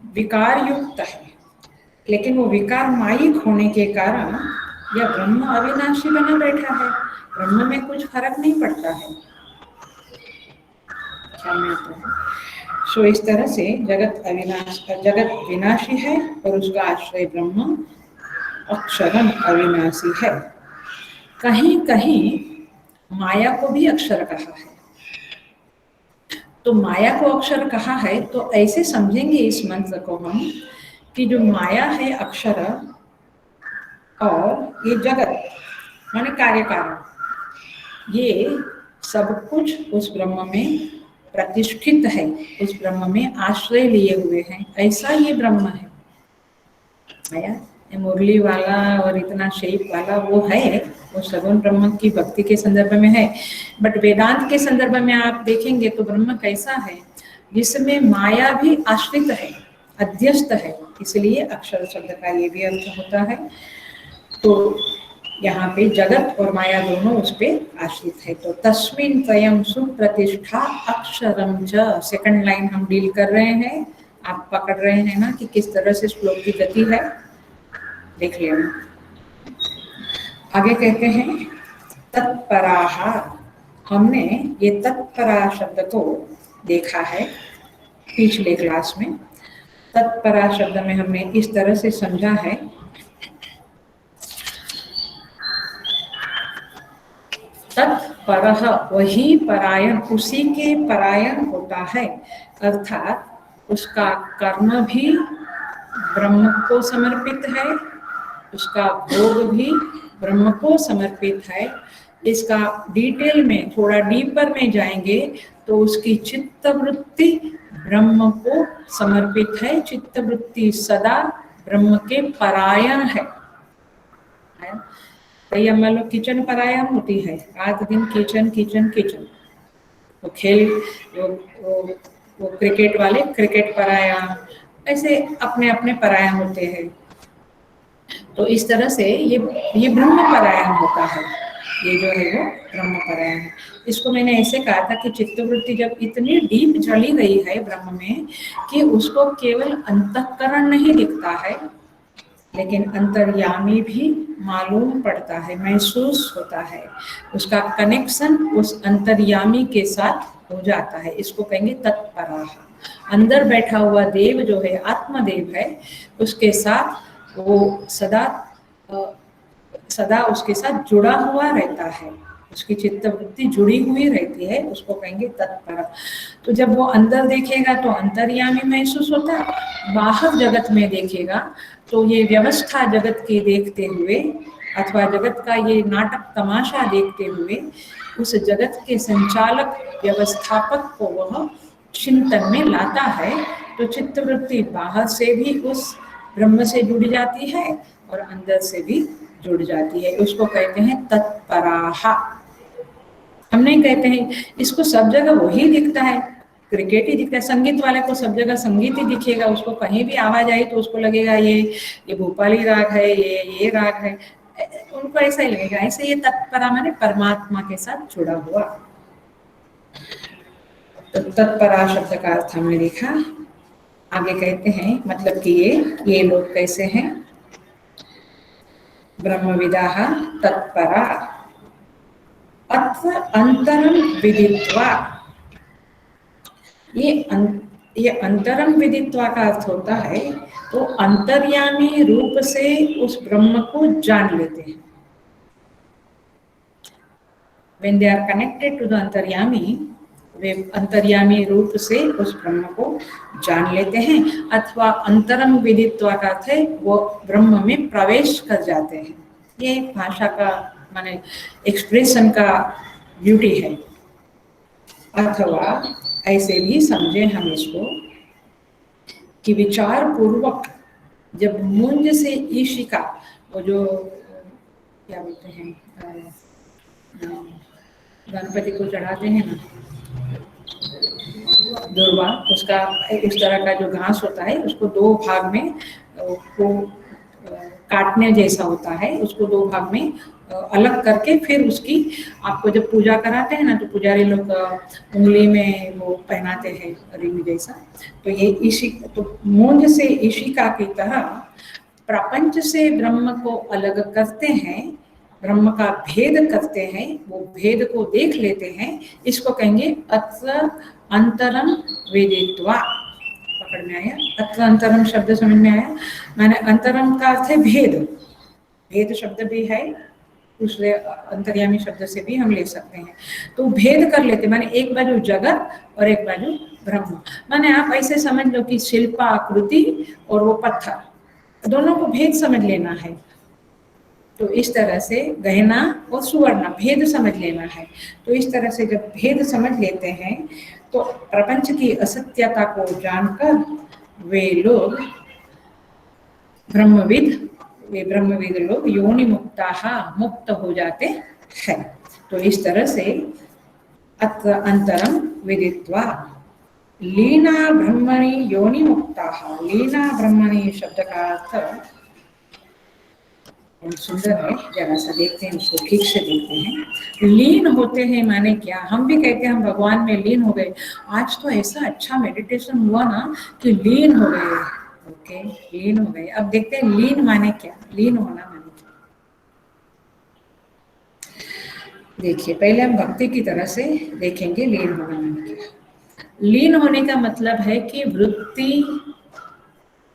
विकार युक्त है. लेकिन वो विकार मायिक होने के कारण यह ब्रह्म अविनाशी बना बैठा है. ब्रह्म में कुछ फर्क नहीं पड़ता है. सो इस तरह से जगत विनाशी है और उसका आश्रय ब्रह्म अक्षरम अविनाशी है. कहीं कहीं माया को भी अक्षर कहा है. तो माया को अक्षर कहा है तो ऐसे समझेंगे इस मंत्र को हम कि जो माया है अक्षर, और ये जगत माने कार्य कारण, ये सब कुछ उस ब्रह्म में प्रतिष्ठित है, उस ब्रह्म में आश्रय लिए हुए हैं. ऐसा ये ब्रह्म है. आया मुरली वाला और इतना शेप वाला वो है, वो सगुण ब्रह्म की भक्ति के संदर्भ में है. बट वेदांत के संदर्भ में आप देखेंगे तो ब्रह्म कैसा है, जिसमें माया भी आश्रित है, अध्यस्त है. इसलिए अक्षर शब्द का ये भी अर्थ होता है. तो यहाँ पे जगत और माया दोनों उस पर आश्रित है. तो तस्मिन् त्वयं सुप्रतिष्ठा अक्षरम च. सेकंड लाइन हम डील कर रहे हैं, आप पकड़ रहे हैं ना कि किस तरह से श्लोक की गति है. देख लेना. आगे कहते हैं तत्पराः. हमने ये तत्परा शब्द को देखा है पिछले क्लास में. तत्परा शब्द में हमने इस तरह से समझा है तत्परः वही परायण, उसी के परायण होता है, अर्थात उसका कर्म भी ब्रह्म को समर्पित है, उसका भोग भी ब्रह्म को समर्पित है। इसका डिटेल में थोड़ा डीपर में जाएंगे तो उसकी चित्तवृत्ति ब्रह्म को समर्पित है, चित्तवृत्ति सदा ब्रह्म के परायण है। भैया मान लो किचन परायण होती है, रात दिन किचन किचन किचन, वो खेल वो क्रिकेट वाले क्रिकेट परायण, ऐसे अपने अपने परायण होते हैं। तो इस तरह से ये ब्रह्म परायण होता है, ये जो है वो ब्रह्म परायण है। इसको मैंने ऐसे कहा था कि चित्तवृत्ति जब इतनी डीप चली गई है ब्रह्म में कि उसको केवल अंतःकरण नहीं दिखता है, लेकिन अंतर्यामी भी मालूम पड़ता है, महसूस होता है, उसका कनेक्शन उस अंतर्यामी के साथ हो जाता है। इसको कहेंगे तत्पराः। अंदर बैठा हुआ देव जो है, आत्मदेव है, उसके साथ वो सदा उसके साथ जुड़ा हुआ रहता है, उसकी चित्तवृत्ति जुड़ी हुई रहती है, उसको कहेंगे तत्पर। तो जब वो अंदर देखेगा तो अंतर्यामी महसूस होता है, बाहर जगत में देखेगा तो ये व्यवस्था जगत की देखते हुए अथवा जगत का ये नाटक तमाशा देखते हुए उस जगत के संचालक व्यवस्थापक को वह चिंतन में लाता है। तो चित्तवृत्ति बाहर से भी उस ब्रह्म से जुड़ जाती है और अंदर से भी जुड़ जाती है, उसको कहते हैं तत्पराः। हम नहीं कहते हैं, इसको सब जगह वही दिखता है, क्रिकेट ही दिखता है, संगीत वाले को सब जगह संगीत ही दिखेगा, उसको कहीं भी आवाज आई तो उसको लगेगा ये भोपाली राग है, ये राग है, उनको ऐसा ही लगेगा। ऐसे ये तत्परा माने परमात्मा के साथ जुड़ा हुआ। तो तत्परा शब्द का अर्थ हमने देखा। आगे कहते हैं मतलब कि ये लोग कैसे हैं, ब्रह्मविदाः तत्परा अत्र अंतरम विदित्वा। ये अंतरम विदित्वा का अर्थ होता है तो अंतर्यामी रूप से उस ब्रह्म को जान लेते हैं। When they are connected to the अंतर्यामी, वे अंतर्यामी रूप से उस ब्रह्म को जान लेते हैं, अथवा अंतरम विदित्वा का अर्थ है वो ब्रह्म में प्रवेश कर जाते हैं। ये भाषा का माने एक्सप्रेशन का ब्यूटी है। अथवा ऐसे भी समझे हम इसको कि विचार पूर्वक जब मुंज से ईशिका, वो जो क्या बोलते हैं गणपति को चढ़ाते हैं ना दुर्वा, उसका उस तरह का जो घास होता है उसको दो भाग में को काटने जैसा होता है, उसको दो भाग में अलग करके फिर उसकी आपको जब पूजा कराते हैं ना तो पुजारी लोग उंगली में वो पहनाते हैं रिंग जैसा। तो ये ईशी तो मूंज से ईशिका की तरह प्रपंच से ब्रह्म को अलग करते हैं, ब्रह्म का भेद करते हैं, वो भेद को देख लेते हैं। इसको कहेंगे अत्र अंतरम वेदित्वा। पकड़ में आया? अत्र अंतरम शब्द समझ में आया? माने अंतरम का अर्थ है भेद, भेद शब्द भी है, दूसरे अंतर्यामी शब्द से भी हम ले सकते हैं। तो भेद कर लेते माने एक बाजू जगत और एक बाजू ब्रह्म। माने आप ऐसे समझ लो कि शिल्पाकृति और वो पत्थर दोनों को भेद समझ लेना है। तो इस तरह से गहना और सुवर्ण भेद समझ लेना है। तो इस तरह से जब भेद समझ लेते हैं तो प्रपंच की असत्यता को जानकर वे लोग ब्रह्मविद लोग योनि मुक्ताः मुक्त हो जाते हैं। तो इस तरह से अत्र अंतरम विदित्वा लीना ब्रह्मणि योनि मुक्ताः। लीना ब्रह्मणि शब्द का अर्थ सुंदर है, जरा सा देखते हैं उसको, ठीक से देखते हैं। लीन होते हैं माने क्या? हम भी कहते हैं हम भगवान में लीन हो गए। आज तो ऐसा अच्छा मेडिटेशन हुआ ना कि लीन हो गए। ओके, लीन हो गए। अब देखते हैं लीन माने क्या, लीन होना माने क्या। देखिए पहले हम भक्ति की तरह से देखेंगे लीन होना माने क्या। लीन होने का मतलब है कि वृत्ति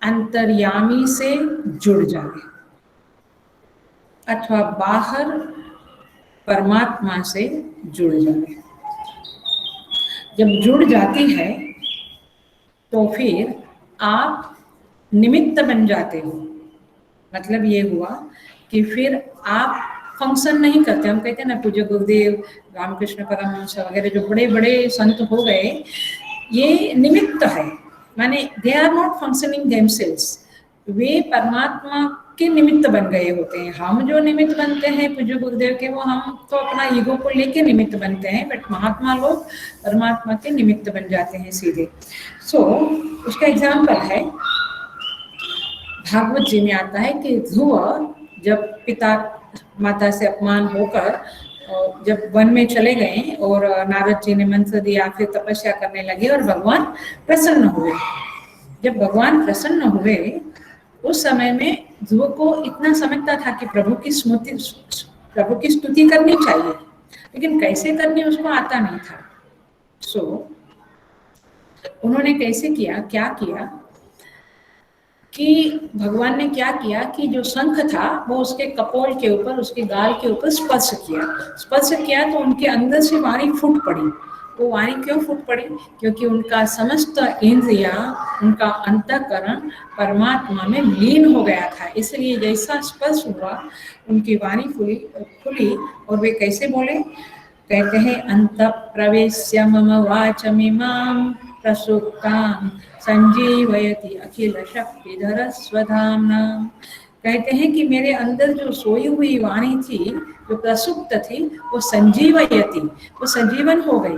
अंतर्यामी से जुड़ जाए अथवा बाहर परमात्मा से जुड़ जाए। जब जुड़ जाती है तो फिर आप निमित्त बन जाते हो। मतलब ये हुआ कि फिर आप फंक्शन नहीं करते। हम कहते हैं ना पूज्य गुरुदेव, रामकृष्ण परमहंस वगैरह जो बड़े बड़े संत हो गए, ये निमित्त है, माने they are not functioning themselves, वे परमात्मा के निमित्त बन गए होते हैं। हम जो निमित्त बनते हैं पूज्य गुरुदेव के, वो हम तो अपना ईगो को लेके निमित्त बनते हैं, बट महात्मा लोग परमात्मा के निमित्त बन जाते हैं सीधे। उसका एग्जाम्पल है, भागवत जी में आता है कि ध्रुव जब पिता माता से अपमान होकर जब वन में चले गए और नारद जी ने मंत्र दिया, फिर तपस्या करने लगे और भगवान प्रसन्न हुए। जब भगवान प्रसन्न हुए उस समय में ध्रुव को इतना समझता था कि प्रभु की स्तुति करनी चाहिए, लेकिन कैसे करनी उसको आता नहीं था। उन्होंने कैसे किया, क्या किया कि भगवान ने क्या किया कि जो शंख था वो उसके कपोल के ऊपर, उसके गाल के ऊपर स्पर्श किया तो उनके अंदर से वाणी फूट पड़ी। वो वाणी क्यों फूट पड़ी? क्योंकि उनका समस्त इंद्रिया, उनका अंतःकरण परमात्मा में लीन हो गया था। इसलिए जैसा स्पर्श हुआ उनकी वाणी खुली और वे कैसे बोले? कहते हैं अंत प्रवेश्य मम वाचमिमां प्रसुप्तां संजीवयति अखिल शक्तिधर स्वधाम्ना। कहते हैं कि मेरे अंदर जो सोई हुई वाणी थी, जो प्रसुप्त थी, वो संजीवयति, वो संजीवन हो गई,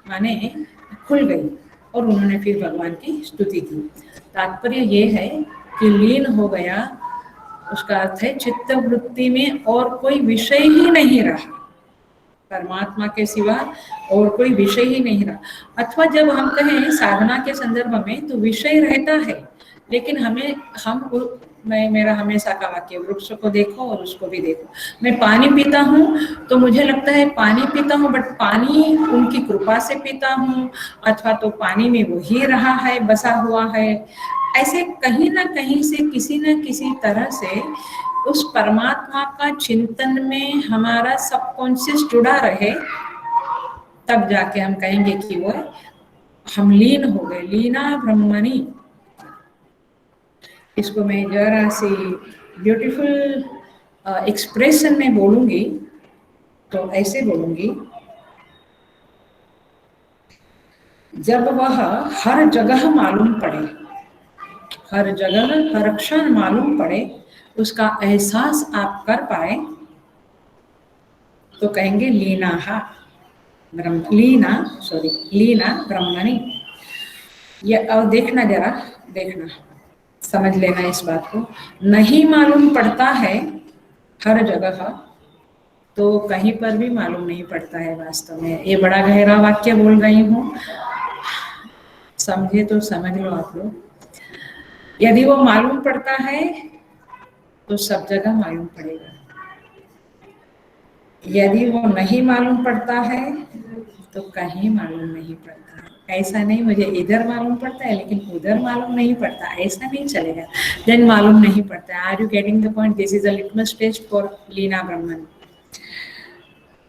माने खुल गई। और उन्होंने फिर भगवान की स्तुति की। तात्पर्य ये है कि लीन हो गया, उसका अर्थ है चित्त वृत्ति में और कोई विषय ही नहीं रहा, परमात्मा के सिवा और कोई विषय ही नहीं रहा। अथवा जब हम कहें साधना के संदर्भ में तो विषय रहता है, लेकिन मेरा हमेशा का वाक्य, वृक्ष को देखो और उसको भी देखो। मैं पानी पीता हूँ तो मुझे लगता है पानी पीता हूँ, बट पानी उनकी कृपा से पीता हूँ, अथवा तो पानी में वो ही रहा है, बसा हुआ है। ऐसे कहीं ना कहीं से किसी न किसी तरह से उस परमात्मा का चिंतन में हमारा सबकॉन्शियस जुड़ा रहे, तब जाके हम कहेंगे कि वो हम लीन हो गए, लीना ब्रह्मणि। इसको मैं जरा सी ब्यूटीफुल एक्सप्रेशन में बोलूंगी तो ऐसे बोलूंगी, जब वह हर जगह मालूम पड़े, हर जगह हर क्षण मालूम पड़े, उसका एहसास आप कर पाए, तो कहेंगे लीना ब्रह्मणि। ये और देखना, जरा देखना, समझ लेना इस बात को। नहीं मालूम पड़ता है हर जगह, तो कहीं पर भी मालूम नहीं पड़ता है वास्तव में। ये बड़ा गहरा वाक्य बोल रही हूँ, समझे तो समझ लो आप लोग। यदि वो मालूम पड़ता है तो सब जगह मालूम पड़ेगा, यदि वो नहीं मालूम पड़ता है तो कहीं मालूम नहीं पड़ता है। ऐसा नहीं मुझे इधर मालूम पड़ता है लेकिन उधर मालूम नहीं पड़ता, ऐसा नहीं चलेगा। देन मालूम नहीं पड़ता। Are you getting the point? This is a litmus test for लीना ब्रह्मन।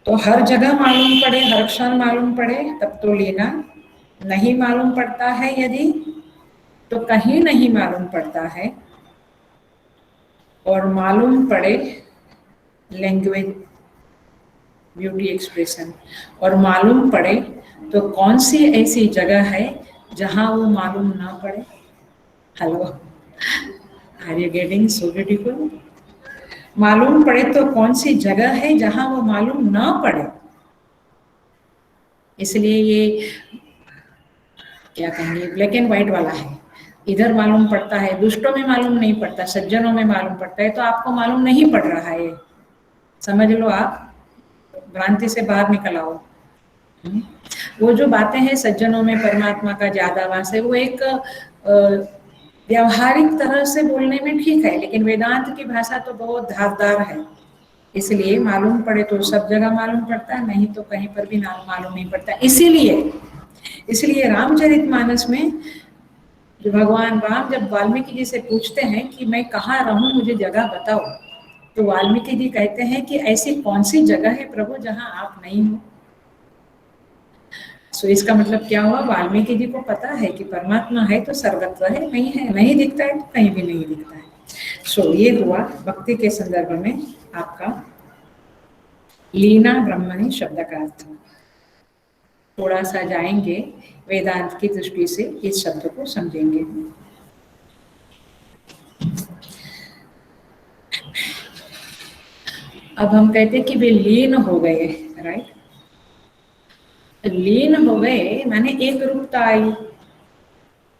तो हर जगह मालूम पड़े, हर क्षण मालूम पड़े, तब तो लीना। नहीं मालूम पड़ता है यदि, तो कहीं नहीं मालूम पड़ता है। और मालूम पड़े, लैंग्वेज, ब्यूटी एक्सप्रेशन। और मालूम पड़े तो कौन सी ऐसी जगह है जहां वो मालूम ना पड़े? Hello, are you getting so beautiful? मालूम पड़े तो कौन सी जगह है जहां वो मालूम ना पड़े? इसलिए ये क्या कहेंगे, ब्लैक एंड व्हाइट वाला है। इधर मालूम पड़ता है, दुष्टों में मालूम नहीं पड़ता, सज्जनों में मालूम पड़ता है, तो आपको मालूम नहीं पड़ रहा है। समझ लो, आप भ्रांति से बाहर निकल आओ। वो जो बातें हैं सज्जनों में परमात्मा का ज्यादा वास है, वो एक व्यवहारिक तरह से बोलने में ठीक है, लेकिन वेदांत की भाषा तो बहुत धारदार है। इसलिए मालूम पड़े तो सब जगह मालूम पड़ता है, नहीं तो कहीं पर भी मालूम नहीं पड़ता। इसीलिए रामचरितमानस में जो भगवान राम जब वाल्मीकि जी से पूछते हैं कि मैं कहाँ रहूं, मुझे जगह बताओ, तो वाल्मीकि जी कहते हैं कि ऐसी कौन सी जगह है प्रभु जहां आप नहीं हो। सो इसका मतलब क्या हुआ, वाल्मीकि जी को पता है कि परमात्मा है तो सर्वत्र है, नहीं दिखता है तो कहीं भी नहीं दिखता है। सो ये हुआ भक्ति के संदर्भ में आपका लीना ब्रह्मणि शब्द का अर्थ। थोड़ा सा जाएंगे वेदांत की दृष्टि से इस शब्द को समझेंगे। अब हम कहते हैं कि वे लीन हो गए, राइट। लीन हो गए माने एक रूपता आई,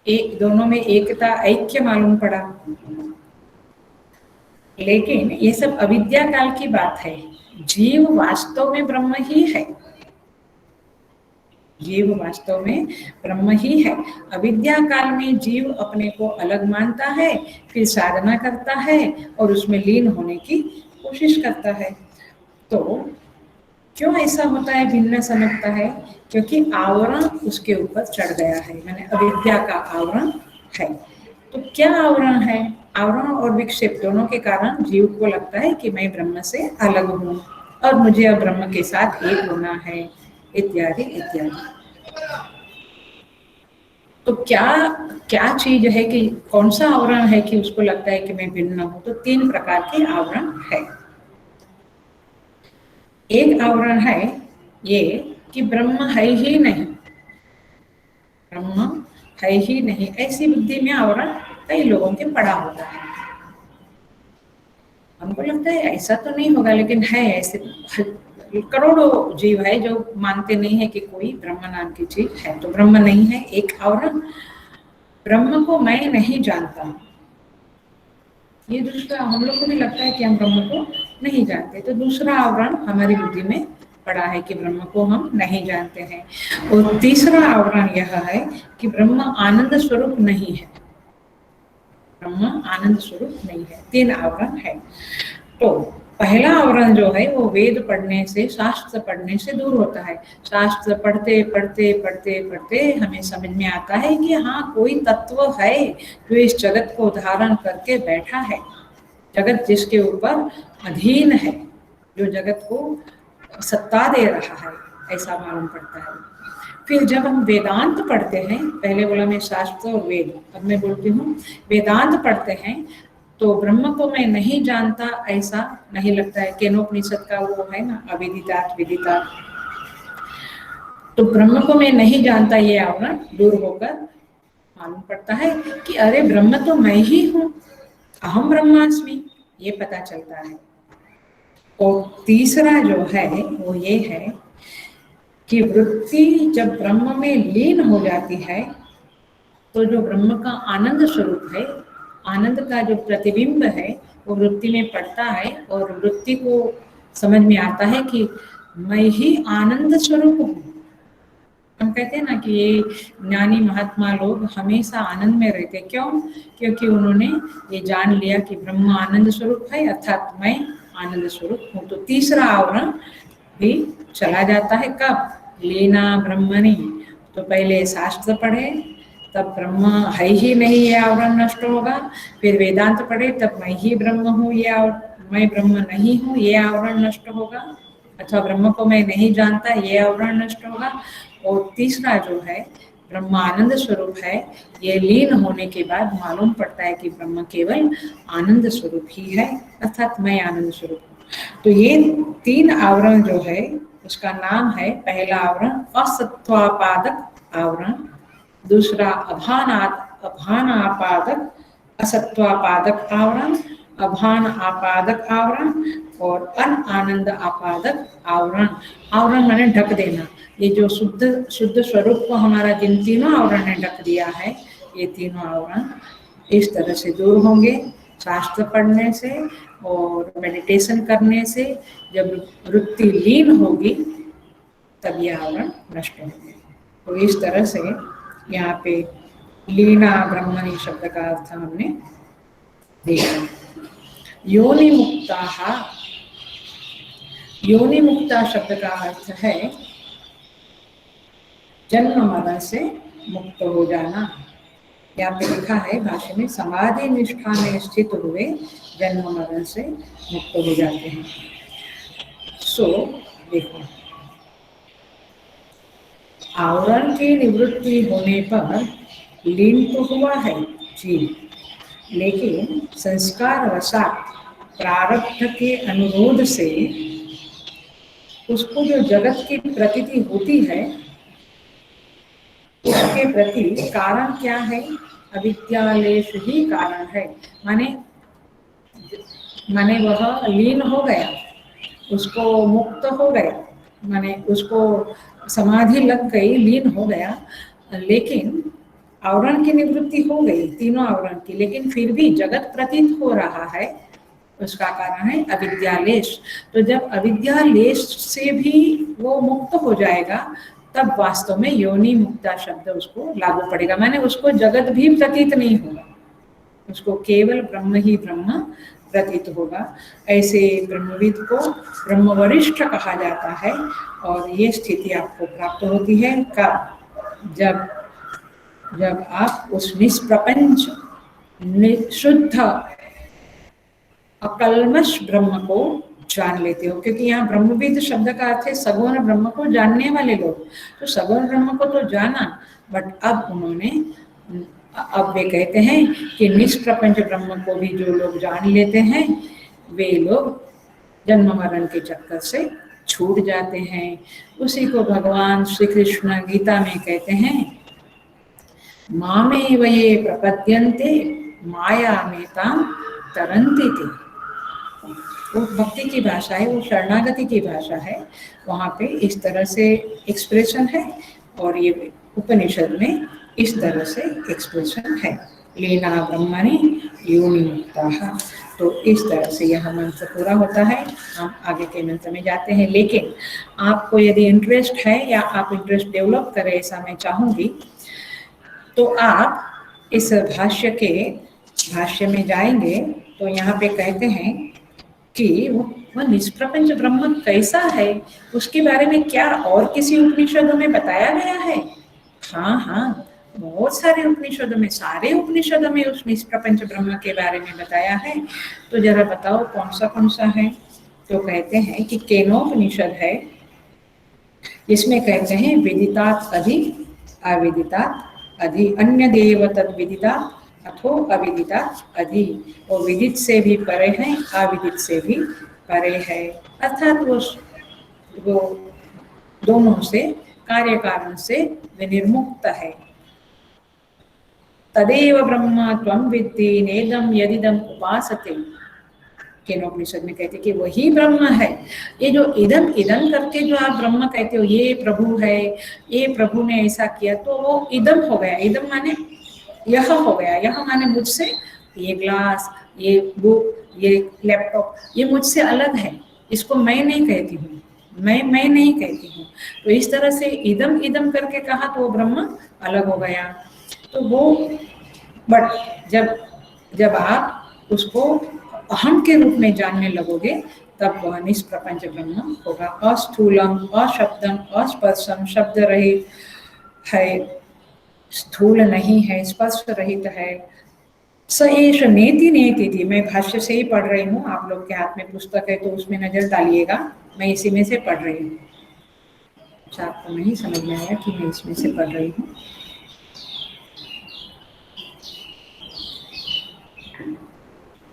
एक दोनों में एकता ऐक्य मालूम पड़ा। लेकिन ये सब अविद्या काल की बात है, जीव वास्तव में ब्रह्म ही है, जीव वास्तव में ब्रह्म ही है। अविद्या काल में जीव अपने को अलग मानता है, फिर साधना करता है और उसमें लीन होने की कोशिश करता है। तो क्यों ऐसा होता है, भिन्न समझता है, क्योंकि आवरण उसके ऊपर चढ़ गया है, माने अविद्या का आवरण है। तो क्या आवरण है, आवरण और विक्षेप दोनों के कारण जीव को लगता है कि मैं ब्रह्म से अलग हूँ और मुझे अब ब्रह्म के साथ एक होना है, इत्यादि इत्यादि। तो क्या क्या चीज है कि कौन सा आवरण है कि उसको लगता है कि मैं भिन्न हूँ। तो 3 प्रकार के आवरण है। एक आवरण है ये कि ब्रह्म है ही नहीं, ब्रह्म है ही नहीं, ऐसी बुद्धि में आवरण कई लोगों के पड़ा होता है। हमको लगता है ऐसा तो नहीं होगा, लेकिन है ऐसे करोड़ों जीव है जो मानते नहीं है कि कोई ब्रह्म नाम की चीज है। तो ब्रह्म नहीं है एक आवरण, ब्रह्म को मैं नहीं जानता, ये दूसरा। हम लोग को भी लगता है कि हम ब्रह्म को नहीं जानते, तो दूसरा आवरण हमारी बुद्धि में पड़ा है कि ब्रह्म को हम नहीं जानते हैं। और तीसरा आवरण यह है कि ब्रह्म आनंद स्वरूप नहीं है, ब्रह्म आनंद स्वरूप नहीं है। 3 आवरण है। तो पहला आवरण जो है वो वेद पढ़ने से, शास्त्र पढ़ने से दूर होता है। शास्त्र पढ़ते पढ़ते पढ़ते पढ़ते हमें समझ में आता है कि हाँ कोई तत्व है जो इस जगत को धारण करके बैठा है, जगत जिसके ऊपर अधीन है, जो जगत को सत्ता दे रहा है, ऐसा मालूम पड़ता है। फिर जब हम वेदांत पढ़ते हैं, पहले बोला मैं शास्त्र और वेद, अब मैं बोलती हूँ वेदांत पढ़ते हैं, तो ब्रह्म को मैं नहीं जानता ऐसा नहीं लगता है। केनोपनिषद का वो है ना, अविदितात् विदितात्, तो ब्रह्म को मैं नहीं जानता ये आवरण दूर होकर मालूम पड़ता है कि अरे ब्रह्म तो मैं ही हूँ, अहम ब्रह्मास्मि, ये पता चलता है। और तीसरा जो है वो ये है कि वृत्ति जब ब्रह्म में लीन हो जाती है तो जो ब्रह्म का आनंद स्वरूप है, आनंद का जो प्रतिबिंब है वो वृत्ति में पड़ता है, और वृत्ति को समझ में आता है कि मैं ही आनंद स्वरूप हूँ। हम कहते हैं ना कि ये ज्ञानी महात्मा लोग हमेशा आनंद में रहते, क्यों? क्योंकि उन्होंने ये जान लिया कि ब्रह्म आनंद स्वरूप है, अर्थात मैं आनंद स्वरूप हूँ। तो तीसरा आवरण भी चला जाता है। कब? लीना ब्रह्मणि। तो पहले शास्त्र पढ़े तब ब्रह्म है ही नहीं ये आवरण नष्ट होगा, फिर वेदांत पढ़े तब मैं ही ब्रह्म हूँ, ये मैं ब्रह्म नहीं हूँ ये आवरण नष्ट होगा, अथवा ब्रह्म को मैं नहीं जानता ये आवरण नष्ट होगा। और तीसरा जो है ब्रह्म आनंद स्वरूप है, ये लीन होने के बाद मालूम पड़ता है कि ब्रह्म केवल आनंद स्वरूप ही है, अर्थात मैं आनंद स्वरूप हूँ। तो ये 3 आवरण जो है उसका नाम है, पहला आवरण असत्वापादक आवरण, दूसरा अभान आपादक असत्वापादक आवरण, अभान आपादक आवरण, और अनआनंद आपादक आवरण। आवरण माने ढक देना, ये जो शुद्ध स्वरूप को हमारा जिन तीनों आवरण ने ढक दिया है, ये तीनों आवरण इस तरह से दूर होंगे शास्त्र पढ़ने से और मेडिटेशन करने से। जब वृत्ति लीन होगी तब ये आवरण नष्ट होंगे। तो इस तरह से यहाँ पे लीना ब्रह्मणि शब्द का अर्थ हमने देखा। योनि मुक्ता, योनि मुक्ता शब्द का अर्थ है जन्म मरण से मुक्त हो जाना, यहाँ पे लिखा है भाष्य में, समाधि निष्ठा में स्थित हुए जन्म मरण से मुक्त हो जाते हैं। सो देखो, आवरण की निवृत्ति होने पर लीन तो हुआ है जीव, लेकिन संस्कार वशात प्रारब्ध के अनुरोध से उसको जो जगत की प्रतीति होती है उसके प्रति कारण क्या है? अविद्यालेश ही कारण है। माने वह लीन हो गया, उसको मुक्त हो गया, माने उसको समाधि लग गई, लीन हो गया, लेकिन आवरण की निवृत्ति हो गई, तीनों आवरण की, लेकिन फिर भी जगत प्रतीत हो रहा है, उसका कारण है अविद्यालेश। तो जब अविद्यालेश से भी वो मुक्त हो जाएगा तब वास्तव में योनि मुक्ता शब्द उसको लागू पड़ेगा, माने उसको जगत भी प्रतीत नहीं होगा, उसको केवल ब्रह्म ही ब्रह्म प्रतीत होगा। ऐसे ब्रह्मविद को ब्रह्मवरिष्ठ कहा जाता है। और ये स्थिति आपको प्राप्त होती है कब? जब आप उस निष्प्रपंच शुद्ध अकल्मश ब्रह्म को जान लेते हो, क्योंकि यहाँ ब्रह्मविद शब्द का अर्थ है सगुण ब्रह्म को जानने वाले लोग। तो सगुण ब्रह्म को तो जाना, बट अब वे कहते हैं कि निष्प्रपंच ब्रह्म को भी जो लोग जान लेते हैं वे लोग जन्म मरण के चक्कर से छूट जाते हैं। उसी को भगवान श्री कृष्ण गीता में कहते हैं, मामेव ये प्रपद्यन्ते माया में ताम तरन्ति थे। वो भक्ति की भाषा है, वो शरणागति की भाषा है, वहाँ पे इस तरह से एक्सप्रेशन है और ये उपनिषद में इस तरह से एक्सप्रेशन है, लीना ब्रह्मणि योनि मुक्ताः। तो इस तरह से यह मंत्र पूरा होता है। हम आगे के मंत्र में जाते हैं, लेकिन आपको यदि इंटरेस्ट है या आप इंटरेस्ट डेवलप करें ऐसा मैं चाहूँगी, तो आप इस भाष्य में जाएंगे तो यहाँ पे कहते हैं कि वह निष्प्रपंच ब्रह्म कैसा है, उसके बारे में क्या और किसी उपनिषदों में बताया गया है? हाँ, बहुत सारे उपनिषदों में, सारे उपनिषदों में उस निष्प्रपंच ब्रह्म के बारे में बताया है। तो जरा बताओ कौन सा है? तो कहते हैं कि केनोपनिषद है, इसमें कहते हैं विदितात् अधि अविदितात् अधि अन्य देव तद विदितात् अथो अविदितात् अधि। वो विदित से भी परे है, अविदित से भी परे है, अर्थात वो दोनों से, कार्य कारण से विनिर्मुक्त है। तदेव ब्रह्म त्वं विद्धि नेदं यदिदं उपासते। केनोपनिषद में कहते कि वही ब्रह्म है। ये जो इदम करके जो आप ब्रह्म कहते हो, ये प्रभु है, ये प्रभु ने ऐसा किया, तो वो इदम हो गया। इदम माने यह हो गया, यह माने मुझसे, ये ग्लास, ये बुक, ये लैपटॉप, ये मुझसे अलग है, इसको मैं नहीं कहती हूँ, मैं नहीं कहती हूँ। तो इस तरह से इदम करके कहा तो वो ब्रह्म अलग हो गया। तो वो बट जब आप उसको अहम के रूप में जानने लगोगे तब वह निष्प्रपंच ब्रह्म होगा। अस्थूलम, अशब्दम, अस्पर्शम, शब्द रहित है, स्थूल नहीं है, स्पर्श रहित है। स एष नेति नेति थी, मैं भाष्य से ही पढ़ रही हूँ, आप लोग के हाथ में पुस्तक है तो उसमें नजर डालिएगा, मैं इसी में से पढ़ रही हूँ। अच्छा, आपको नहीं समझ में आया कि मैं इसमें से पढ़ रही हूँ?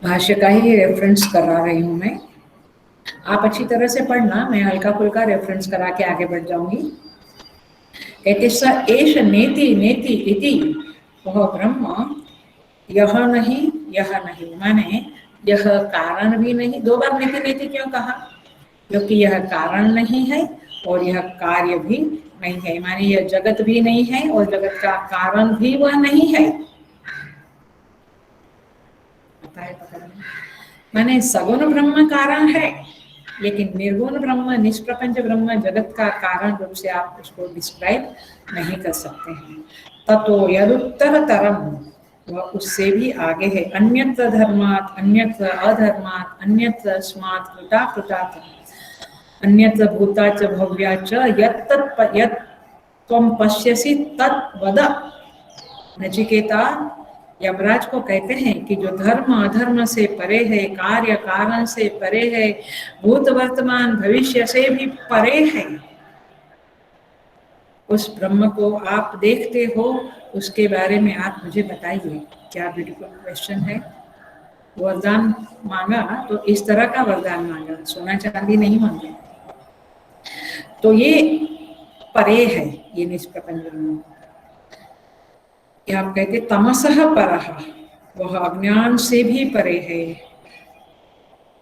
भाष्य का ही रेफरेंस करा रही हूँ मैं, आप अच्छी तरह से पढ़ना, मैं हल्का फुल्का रेफरेंस करा के आगे बढ़ जाऊंगी। कहते स एष नेति नेति इति, वह ब्रह्म यह नहीं, माने यह कारण भी नहीं। दो बार नेति नेति क्यों कहा? क्योंकि यह कारण नहीं है और यह कार्य भी नहीं है, माने यह जगत भी नहीं है और जगत का कारण भी वह नहीं है। माने सगुण ब्रह्म कारण है, लेकिन निर्गुण ब्रह्म, निष्प्रपंच ब्रह्म जगत का कारण रूप से आप उसको डिस्क्राइब नहीं कर सकते हैं। ततो यदुत्तरतरम, वह उससे भी आगे है। अन्यत्र धर्मात्, अन्यत्र अधर्मात्, अन्यत्र स्मात् कृताकृतात्, अन्यत्र भूताच्च भव्याच्च यत् त्वं पश्यसि तत् वद। नचिकेता यमराज को कहते हैं कि जो धर्म अधर्म से परे है, कार्य कारण से परे है, भूत वर्तमान भविष्य से भी परे है, उस ब्रह्म को आप देखते हो, उसके बारे में आप मुझे बताइए। क्या ब्यूटीफुल क्वेश्चन है। वरदान मांगा तो इस तरह का वरदान मांगा, सोना चांदी नहीं मांगे। तो ये परे है, ये निष्प्रपंच ब्रह्म। आप कहते तमसः परः, वह अज्ञान से भी परे है।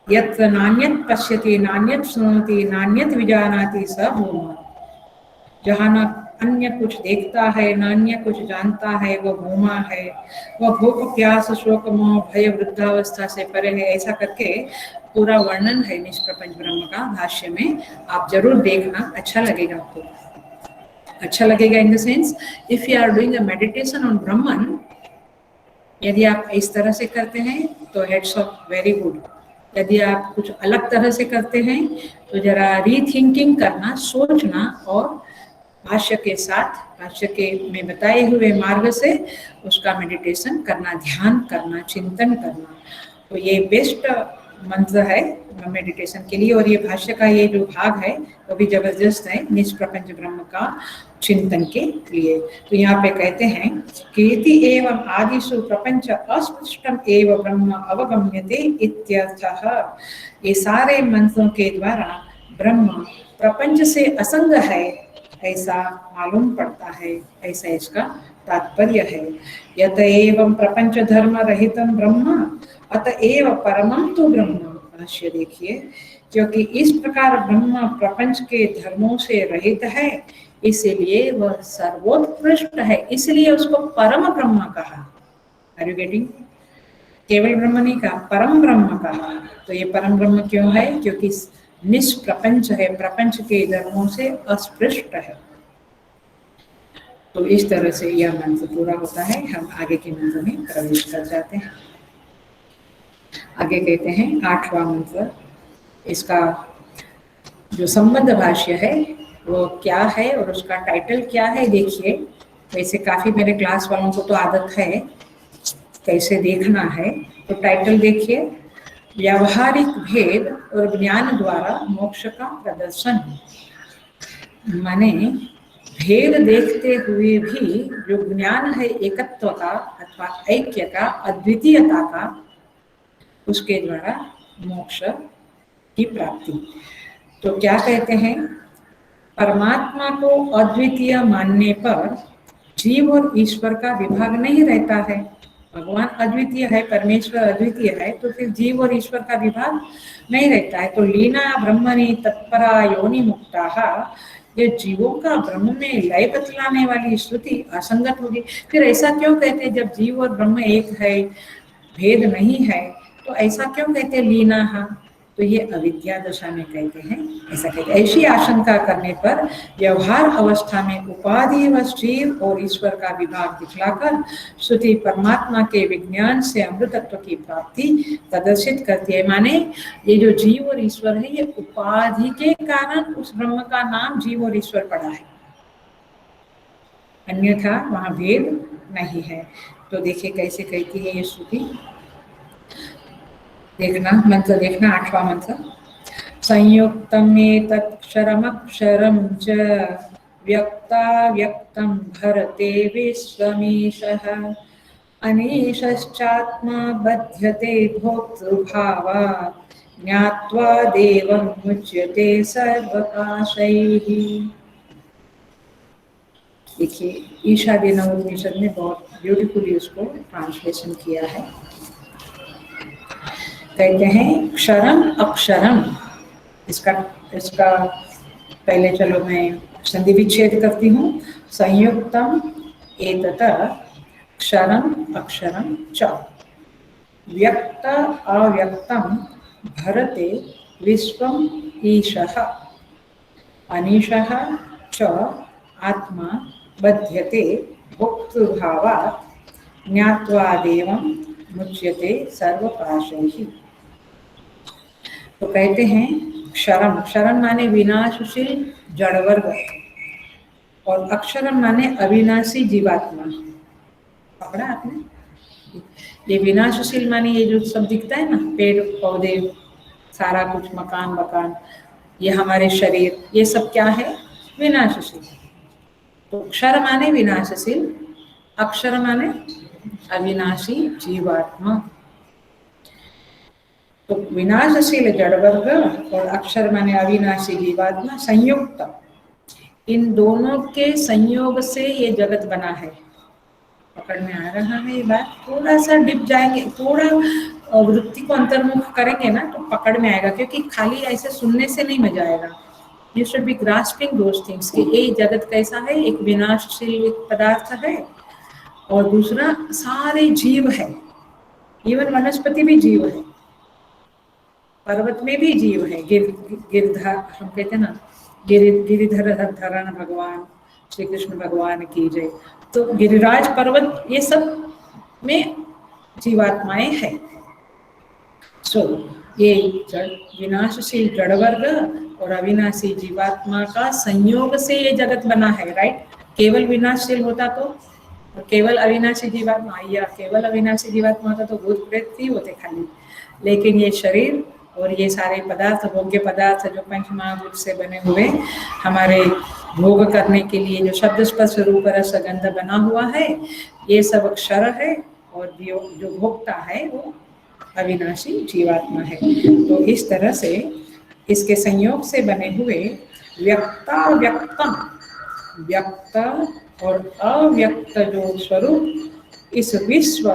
यत्र नान्यत् पश्यति नान्यत् शृणोति नान्यत् विजानाति स भूमा, जहाँ न अन्य कुछ देखता है, न अन्य कुछ जानता है, वह भूमा है। वह भूख प्यास शोक मोह भय वृद्धावस्था से परे है। ऐसा करके पूरा वर्णन है निष्प्रपंच ब्रह्म का भाष्य में, आप जरूर देखना, अच्छा लगेगा आपको। अच्छा लगेगा in the sense, if you are doing a meditation on Brahman, यदि आप इस तरह से करते हैं तो हेड्स ऑफ, वेरी गुड। यदि आप कुछ अलग तरह से करते हैं तो जरा रीथिंकिंग करना, सोचना, और भाष्य के साथ, भाष्य के में बताए हुए मार्ग से उसका मेडिटेशन करना, ध्यान करना, चिंतन करना। तो ये बेस्ट मंत्र है मेडिटेशन के लिए। और ये भाष्य का ये जो भाग है वो भी जबरदस्त है निष्प्रपंच ब्रह्म का चिंतन के लिए। तो यहाँ पे कहते हैं कीर्ति एवं आदिषु प्रपंच अस्पृष्टम एव ब्रह्म अवगम्यते इत्यर्थः। ये सारे मंत्रों के द्वारा ब्रह्म प्रपंच से असंग है ऐसा मालूम पड़ता है, ऐसा इसका तात्पर्य है। यत एवं प्रपंच धर्म रहितम ब्रह्म अतएव परमं तु ब्रह्म। भाष्य देखिए, क्योंकि इस प्रकार ब्रह्म प्रपंच के धर्मों से रहित है, इसलिए वह सर्वोत्कृष्ट है, इसलिए उसको परम ब्रह्म कहा। Are you getting? केवल ब्रह्म नहीं कहा, परम ब्रह्म कहा। तो ये परम ब्रह्म क्यों है? क्योंकि निष्प्रपंच है, प्रपंच के धर्मों से अस्पृष्ट है। तो इस तरह से यह मंत्र पूरा होता है। हम आगे के मंत्र में प्रवेश कर जाते हैं। आगे कहते हैं 8वां मंत्र, इसका जो संबंध भाष्य है वो क्या है और उसका टाइटल क्या है देखिए। वैसे काफी मेरे क्लास वालों को तो आदत है कैसे देखना है। तो टाइटल देखिए, व्यावहारिक भेद और ज्ञान द्वारा मोक्ष का प्रदर्शन। माने भेद देखते हुए भी जो ज्ञान है एकत्व का अथवा ऐक्य का, अद्वितीयता का, उसके द्वारा मोक्ष की प्राप्ति। तो क्या कहते हैं, परमात्मा को अद्वितीय मानने पर जीव और ईश्वर का विभाग नहीं रहता है। भगवान अद्वितीय है, परमेश्वर अद्वितीय है, तो फिर जीव और ईश्वर का विभाग नहीं रहता है। तो लीना ब्रह्मणि तत्परा योनि मुक्ता, ये जीवों का ब्रह्म में लय बतलाने वाली श्रुति असंगत होगी। फिर ऐसा क्यों कहते हैं, जब जीव और ब्रह्म एक है, भेद नहीं है, तो ऐसा क्यों कहते हैं लीना? तो ये अविद्या दशा में कहते हैं, ऐसा कहते हैं। ऐसी आशंका करने पर व्यवहार अवस्था में उपाधि व जीव और ईश्वर का विभाग दिखलाकर श्रुति परमात्मा के विज्ञान से अमृतत्व की प्राप्ति प्रदर्शित करती है। माने ये जो जीव और ईश्वर है, ये उपाधि के कारण उस ब्रह्म का नाम जीव और ईश्वर पड़ा है, अन्यथा वहां भेद नहीं है। तो देखिए कैसे कहती है ये श्रुति, देखना मंत्र, देखना 8वां मंत्र। संयुक्तम एतत्क्षरमक्षरं च व्यक्ताव्यक्तं भरते विश्वमीशः अनीशश्चात्मा बध्यते भोक्तृभावात् ज्ञात्वा देवं मुच्यते सर्वपाशैः। देखिए ईशावास्योपनिषद में बहुत ब्यूटीफुली उसको ट्रांसलेशन किया है। कहते हैं क्षरम अक्षरम, इसका पहले चलो मैं संधि विच्छेद करती हूँ। संयुक्तम एतत् क्षरम अक्षरम च व्यक्त अव्यक्तम भरते विश्वम ईशः अनीशः च आत्मा बध्यते भोक्तृभावात् ज्ञात्वा देवं मुच्यते सर्वपाशैः। तो कहते हैं क्षरम, क्षरम माने विनाशशील जड़ वर्ग, और अक्षरम माने अविनाशी जीवात्मा। पकड़ा आपने? ये विनाशशील माने ये जो सब दिखता है ना, पेड़ पौधे, सारा कुछ, मकान वकान, ये हमारे शरीर, ये सब क्या है? विनाशशील। तो क्षर माने विनाशशील, अक्षर माने अविनाशी जीवात्मा। तो विनाशशील जड़ वर्ग और अक्षर माने अविनाशी जीवात्मा संयुक्त, इन दोनों के संयोग से ये जगत बना है। पकड़ में आ रहा है ये बात? थोड़ा सा डिप जाएंगे, थोड़ा वृत्ति को अंतर्मुख करेंगे ना तो पकड़ में आएगा, क्योंकि खाली ऐसे सुनने से नहीं मजा आएगा। You should be grasping those things कि ये जगत कैसा है, एक विनाशशील पदार्थ है और दूसरा सारे जीव है, इवन वनस्पति भी जीव है, पर्वत में भी जीव है, गिरधर हम कहते हैं ना, गिरिधर धरण भगवान श्री कृष्ण भगवान की जय। तो गिरिराज पर्वत ये सब में जीवात्माएं हैं। सो ये विनाशशील जड़ वर्ग और अविनाशी जीवात्मा का संयोग से ये जगत बना है, राइट? केवल विनाशशील होता तो, केवल अविनाशी जीवात्मा, या केवल अविनाशी जीवात्मा होता तो भूत प्रेत ही होते खाली। लेकिन ये शरीर और ये सारे पदार्थ, भोग्य पदार्थ जो पंच महाभूत से बने हुए हमारे भोग करने के लिए जो शब्द स्पर्श रूप रस गंध बना हुआ है, ये सब अक्षर है और जो भोक्ता है वो अविनाशी जीवात्मा है। तो इस तरह से इसके संयोग से बने हुए व्यक्ता व्यक्तम, व्यक्त और अव्यक्त जो स्वरूप, इस विश्व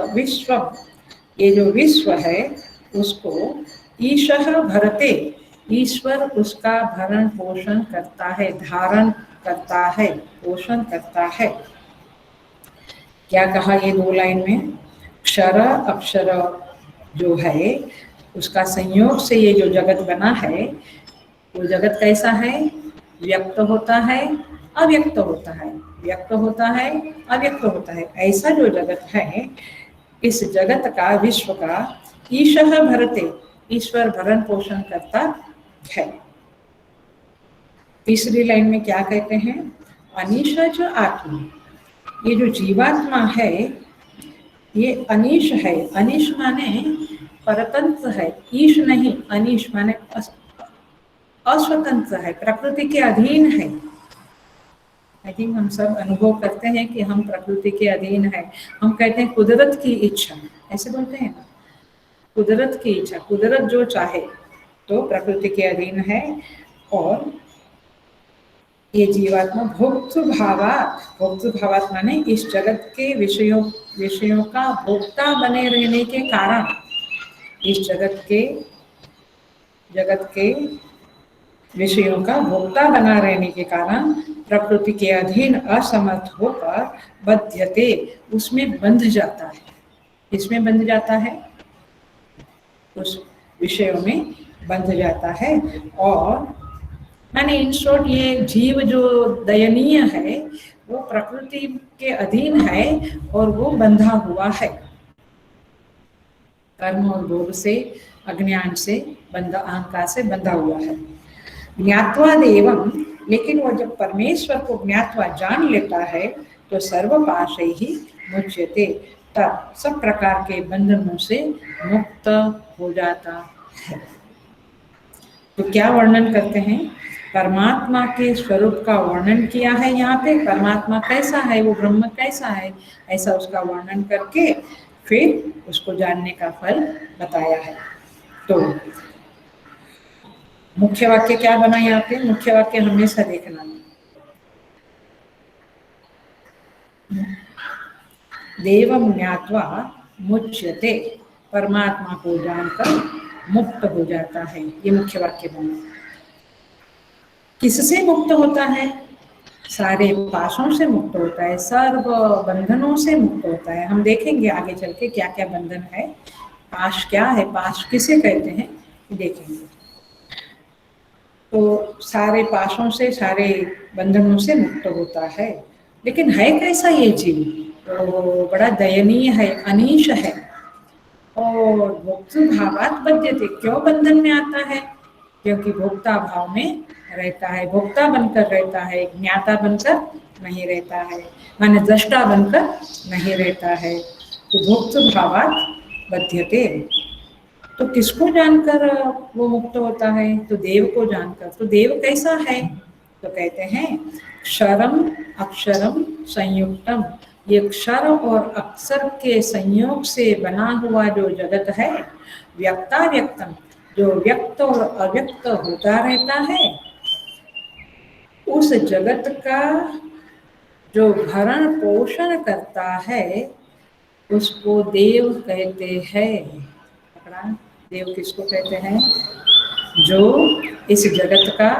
ये जो विश्व है उसको ईशः भरते, ईश्वर उसका भरण पोषण करता है, धारण करता है, पोषण करता है। क्या कहा ये 2 लाइन में? क्षर अक्षर जो है उसका संयोग से ये जो जगत बना है, वो जगत कैसा है? व्यक्त होता है, अव्यक्त होता है, व्यक्त होता है, अव्यक्त होता है। ऐसा जो जगत है, इस जगत का, विश्व का ईशः भरते, ईश्वर भरण पोषण करता है। तीसरी लाइन में क्या कहते हैं? अनीश जो आत्मा, ये जो जीवात्मा है ये अनीश है। अनीश माने परतंत्र है, ईश नहीं, अनीश माने अस्वतंत्र है, प्रकृति के अधीन है। आई थिंक हम सब अनुभव करते हैं कि हम प्रकृति के अधीन है। हम कहते हैं कुदरत की इच्छा, ऐसे बोलते हैं ना, कुदरत की इच्छा, कुदरत जो चाहे तो प्रकृति के अधीन है। और ये जीवात्मा भोक्तृभावात माने इस जगत के विषयों का भोक्ता बने रहने के कारण, इस जगत के विषयों का भोक्ता बना रहने के कारण प्रकृति के अधीन असमर्थ होकर बध्यते, उसमें बंध जाता है। इसमें बंध जाता है, उस विषयों में बंध जाता है। और माने इन शॉर्ट ये जीव जो दयनीय है वो प्रकृति के अधीन है और वो बंधा हुआ है, कर्म और भोग से, अज्ञान से, अहंकार से बंधा हुआ है। ज्ञात्वाद एवं, लेकिन वो जब परमेश्वर को ज्ञात्वा जान लेता है तो सर्वपाशै ही मुच्यते, तब सब प्रकार के बंधनों से मुक्त हो जाता है। तो क्या वर्णन करते हैं? परमात्मा के स्वरूप का वर्णन किया है यहाँ पे। परमात्मा कैसा है, वो ब्रह्म कैसा है, ऐसा उसका वर्णन करके फिर उसको जानने का फल बताया है। तो मुख्य वाक्य क्या बना यहाँ पे? मुख्य वाक्य हमेशा देखना, देवं ज्ञात्वा मुच्यते, परमात्मा को जानकर मुक्त हो जाता है। ये मुख्य वाक्य बना। किससे मुक्त होता है? सारे पाशों से मुक्त होता है, सर्व बंधनों से मुक्त होता है। हम देखेंगे आगे चल के क्या क्या बंधन है, पाश क्या है, पाश किसे कहते हैं देखेंगे। तो सारे पाशों से, सारे बंधनों से मुक्त होता है। लेकिन है कैसा ये जीव? तो बड़ा दयनीय है, अनीश है और भोक्तृ भावात बध्यते। क्यों बंधन में आता है? क्योंकि भोक्ता भाव में रहता है, भोक्ता बनकर रहता है, ज्ञाता बनकर नहीं रहता है, माने दृष्टा बनकर नहीं रहता है। तो भोक्तृ भावात् बध्यते। तो किसको जानकर वो मुक्त होता है? तो देव को जानकर। तो देव कैसा है? तो कहते हैं क्षरम अक्षरम संयुक्तम। ये क्षर और अक्षर के संयोग से बना हुआ जो जगत है, व्यक्ताव्यक्तम, जो व्यक्त और अव्यक्त होता रहता है, उस जगत का जो भरण पोषण करता है उसको देव कहते हैं। देव किसको कहते हैं? जो इस जगत का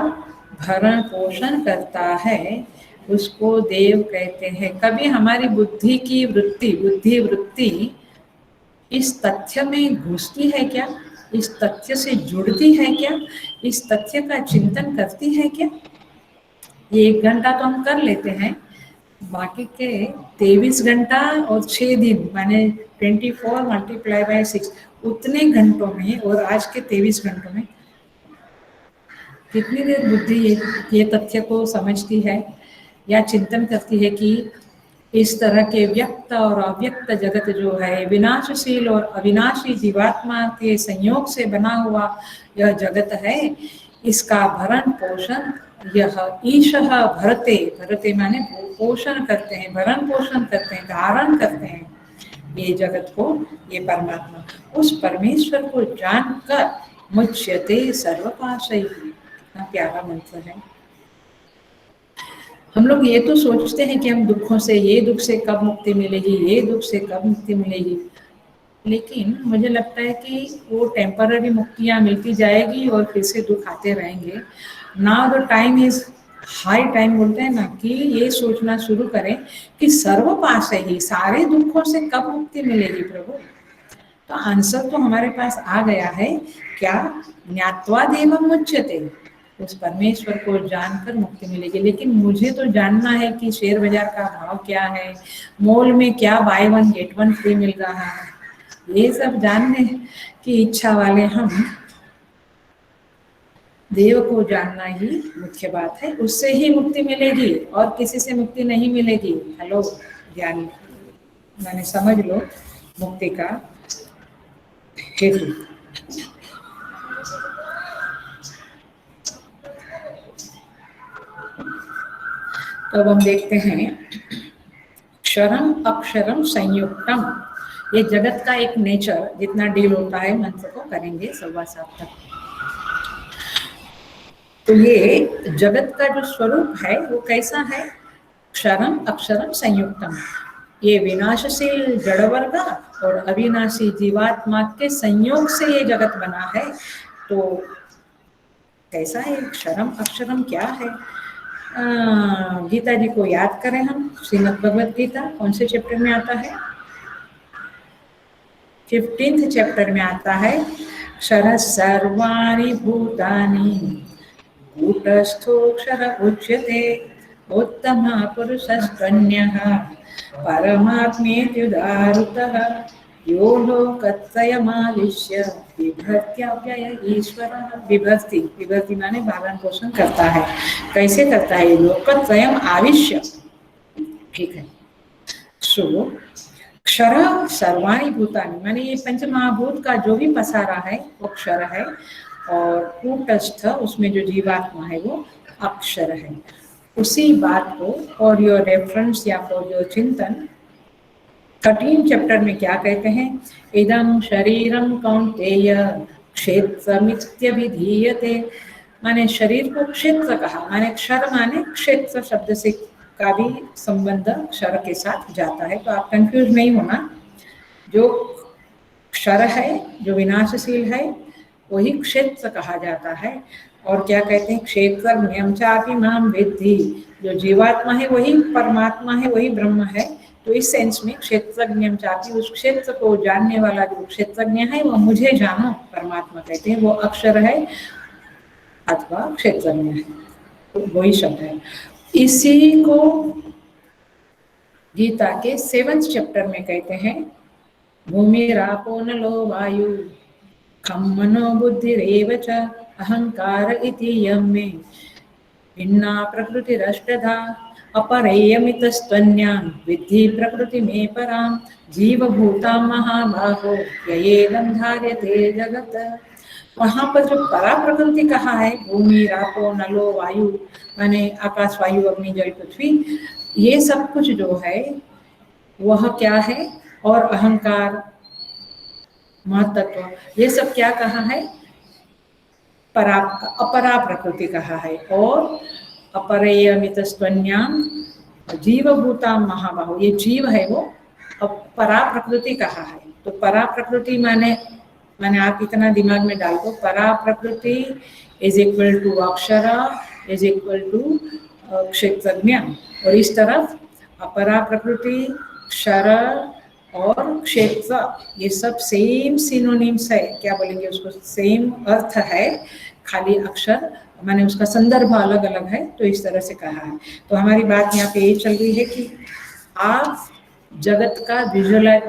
भरण पोषण करता है उसको देव कहते हैं। कभी हमारी बुद्धि वृत्ति इस तथ्य में घुसती है क्या? इस तथ्य से जुड़ती है क्या? इस तथ्य का चिंतन करती है क्या? ये 1 घंटा तो हम कर लेते हैं, बाकी के 23 घंटा और 6 दिन माने 24 मल्टीप्लाई बाय 6, उतने घंटों में और आज के 23 घंटों में कितनी देर बुद्धि ये तथ्य को समझती है या चिंतन करती है कि इस तरह के व्यक्त और अव्यक्त जगत जो है, विनाशशील और अविनाशी जीवात्मा के संयोग से बना हुआ यह जगत है, इसका भरण पोषण यह ईशः भरते, भरते माने पोषण करते हैं, भरण पोषण करते हैं, धारण करते हैं ये जगत को, ये परमात्मा। उस परमेश्वर को जानकर मुच्यते सर्वपाशैः। कितना प्यारा मंत्र है। हम लोग ये तो सोचते हैं कि हम दुखों से, ये दुख से कब मुक्ति मिलेगी, ये दुख से कब मुक्ति मिलेगी, लेकिन मुझे लगता है कि वो टेम्पररी मुक्तियाँ मिलती जाएगी और फिर से दुख आते रहेंगे। Now the time is high time, बोलते हैं ना, कि ये सोचना शुरू करें कि सर्व पास है ही, सारे दुखों से कब मुक्ति मिलेगी प्रभु। तो आंसर तो हमारे पास आ गया है, क्या? ज्ञात्वा देवं मुच्यते, उस परमेश्वर को जानकर मुक्ति मिलेगी। लेकिन मुझे तो जानना है कि शेयर बाजार का भाव क्या है, मॉल में क्या बाय 1 गेट 1 फ्री मिल रहा है, ये सब जानने की इच्छा वाले हम देव को जानना ही मुख्य बात है। उससे ही मुक्ति मिलेगी और किसी से मुक्ति नहीं मिलेगी। हेलो ज्ञान, मैंने समझ लो मुक्ति का हेतु। तो अब हम देखते हैं क्षरम अक्षरम संयुक्तम, ये जगत का एक नेचर जितना डील होता है मंत्र को करेंगे 7:15 तक। तो ये जगत का जो स्वरूप है वो कैसा है? क्षरम अक्षरम संयुक्तम, ये विनाशशील जड़ वर्ग और अविनाशी जीवात्मा के संयोग से ये जगत बना है। तो कैसा है क्षरम अक्षरम, क्या है? गीता जी को याद करें हम, श्रीमद् भगवद गीता कौन से चैप्टर में आता है? 15th चैप्टर में आता है। क्षर सर्वाणि भूतानि कूटस्थोऽक्षर उच्यते, उत्तमः पुरुषस्तन्यः परमात्मेत्युदाहृतः, यो लोकत्रयमाविश्य बिभर्त्याव्यय ईश्वरः। बिभर्ति, बिभर्ति माने पालन पोषण करता है। कैसे करता है? लोकत्रयम आविश्य, ठीक है। सो क्षर सर्वाणि भूतानि माने ये पंच महाभूत का जो भी पसारा है वो क्षर है, और कूटस्थ उसमें जो जीवात्मा है वो अक्षर है। उसी बात को और योर रेफरेंस या फिर जो चिंतन 13 चैप्टर में क्या कहते हैं? इदं शरीरम कौन्तेय क्षेत्रमित्यभिधीयते, माने शरीर को क्षेत्र कहा, माने क्षर माने क्षेत्र शब्द से का भी संबंध क्षर के साथ जाता है। तो आप कंफ्यूज नहीं होना, जो क्षर है जो विनाशशील है वही क्षेत्र कहा जाता है। और क्या कहते हैं? क्षेत्रज्ञं चापि मां विद्धि, जो जीवात्मा है वही परमात्मा है, वही ब्रह्म है। तो इस सेंस में क्षेत्रज्ञं चापि, उस क्षेत्र को जानने वाला जो क्षेत्रज्ञ है वो मुझे जानो, परमात्मा कहते हैं, वो अक्षर है अथवा क्षेत्रज्ञ है, तो वही शब्द है। इसी को गीता के 7th चैप्टर में कहते हैं भूमिरापो नलो वायु खम मनो बुद्धिरेव च अहंकार इति यं मे भिन्ना प्रकृतिरष्टधा अपरेयमितस्त्वन्यां विद्धि प्रकृति में परां जीवभूतां महाबाहो ययेदं धार्यते जगत। वहाँ पर जो परा प्रकृति कहा है, भूमि, रापो, नलो, वायु माने आकाश, वायु, अग्नि, जल, पृथ्वी, ये सब कुछ जो है वह क्या है, और अहंकार, महत्त्व, ये सब क्या कहा है, परा, अपरा प्रकृति कहा है। और अपरेयमितस्त्वन्यां जीवभूतां महाबाहो, ये जीव है वो परा प्रकृति कहा है। तो परा प्रकृति माने आप इतना दिमाग में डाल दो, परा प्रकृति इज इक्वल टू अक्षरा इज इक्वल टू क्षेत्रज्ञ, और इस तरफ अपरा प्रकृति, क्षर और क्षेत्र, ये सब सेम सिनोनिम्स है, क्या बोलेंगे उसको, सेम अर्थ है, खाली अक्षर माने उसका संदर्भ अलग अलग है, तो इस तरह से कहा है। तो हमारी बात यहाँ पे ये चल रही है कि आप जगत का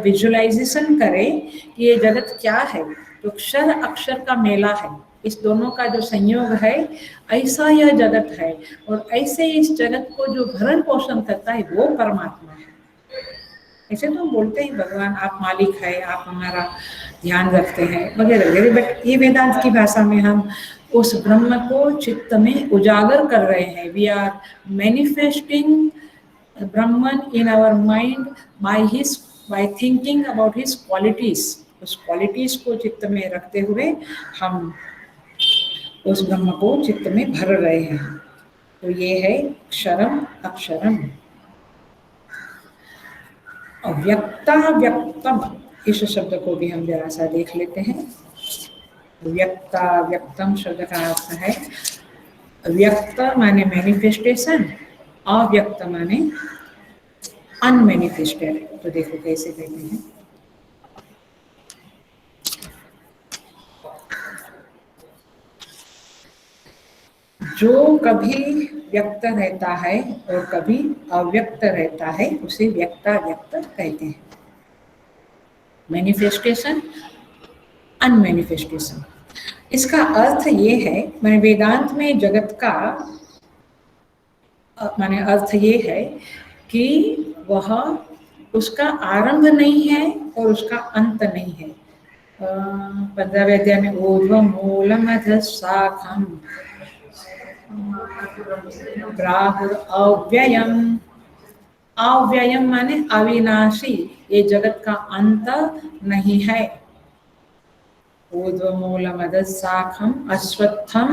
विजुअलाइजेशन करें कि ये जगत क्या है, तो क्षर अक्षर का मेला है, इस दोनों का जो संयोग है, ऐसा यह जगत है, और ऐसे इस जगत को जो भरण पोषण करता है वो परमात्मा है। ऐसे तो हम बोलते हैं भगवान आप मालिक है, आप हमारा ध्यान रखते हैं वगैरह वगैरह, बट ये वेदांत की भाषा में हम उस ब्रह्म को चित्त में उजागर कर रहे हैं। We are manifesting Brahman in our mind by thinking about his qualities, उस क्वालिटीज को चित्त में रखते हुए हम उस ब्रह्म को चित्त में भर रहे हैं। तो ये है क्षरम अक्षरम। अव्यक्ता व्यक्तम, इस शब्द को भी हम जरा सा देख लेते हैं। व्यक्ता व्यक्तम शब्द का अर्थ है व्यक्त माने मैनिफेस्टेशन, अव्यक्त माने अनमैनिफेस्टेड। तो देखो कैसे कहते हैं, जो कभी व्यक्त रहता है और कभी अव्यक्त रहता है उसे व्यक्ता व्यक्त कहते हैं। मैनिफेस्टेशन, अनमैनिफेस्टेशन, इसका अर्थ ये है, मैंने वेदांत में जगत का माने अर्थ ये है कि वह उसका आरंभ नहीं है और उसका अंत नहीं है। 15वें अध्याय में ऊर्ध्व मूलम अधः शाखम राहुर अव्ययम, अव्ययम माने अविनाशी, ये जगत का अंत नहीं है। ऊर्ध्व मूलम अधः शाखम अश्वत्थम,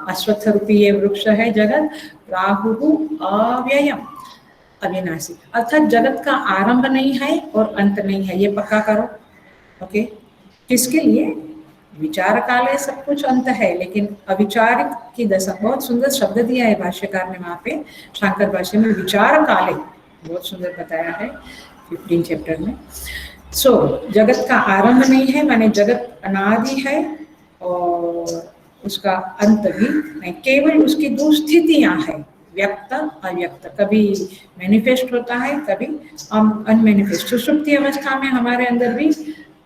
अश्वत्थ रूपी ये वृक्ष है जगत, राहु अव्ययम अविनाशी, अर्थात जगत का आरंभ नहीं है और अंत नहीं है, ये पक्का करो। ओके, किसके लिए? विचार काले सब कुछ अंत है, लेकिन अविचारिक की दशा, बहुत सुंदर शब्द दिया है भाष्यकार ने वहाँ पे शांकर भाष्य में, विचार काले, बहुत सुंदर बताया है 15 चैप्टर में। सो जगत का आरंभ नहीं है माने जगत अनादि है और उसका अंत भी नहीं, केवल उसकी दो स्थितियां हैं, व्यक्त अव्यक्त, कभी मैनिफेस्ट होता है कभी अनमैनिफेस्ट। सुषुप्ति अवस्था में हमारे अंदर भी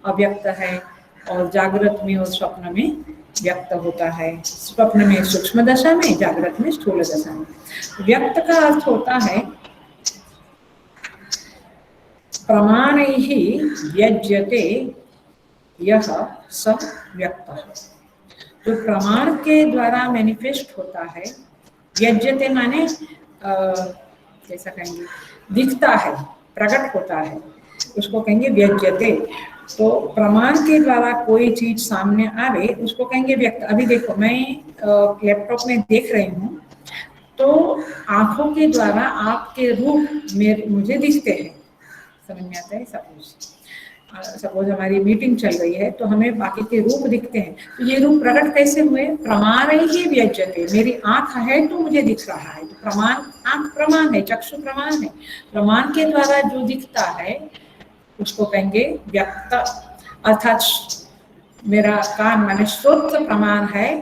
अव्यक्त है और जागृत में और स्वप्न में व्यक्त होता है, स्वप्न में सूक्ष्म दशा में, जागृत में स्थूल दशा में। व्यक्त का अर्थ होता है प्रमाणैः व्यज्यते यह स व्यक्तः, जो प्रमाण के द्वारा मैनिफेस्ट होता है, व्यज्यते माने कैसा कहेंगे, दिखता है, प्रकट होता है, उसको कहेंगे व्यज्यते। तो प्रमाण के द्वारा कोई चीज सामने आवे उसको कहेंगे व्यक्त। अभी देखो मैं लैपटॉप में देख रही हूँ, तो आंखों के द्वारा आपके रूप मुझे दिखते हैं, समझ में आता है। सपोज हमारी मीटिंग चल रही है तो हमें बाकी के रूप दिखते हैं, तो ये रूप प्रकट कैसे हुए? प्रमाण ही व्यज्यते, मेरी आंख है तो मुझे दिख रहा है, तो प्रमाण, आंख प्रमाण है, चक्षु प्रमाण है, प्रमाण के द्वारा जो दिखता है उसको कहेंगे व्यक्त। अर्थात मेरा कान माने श्रोत प्रमाण है,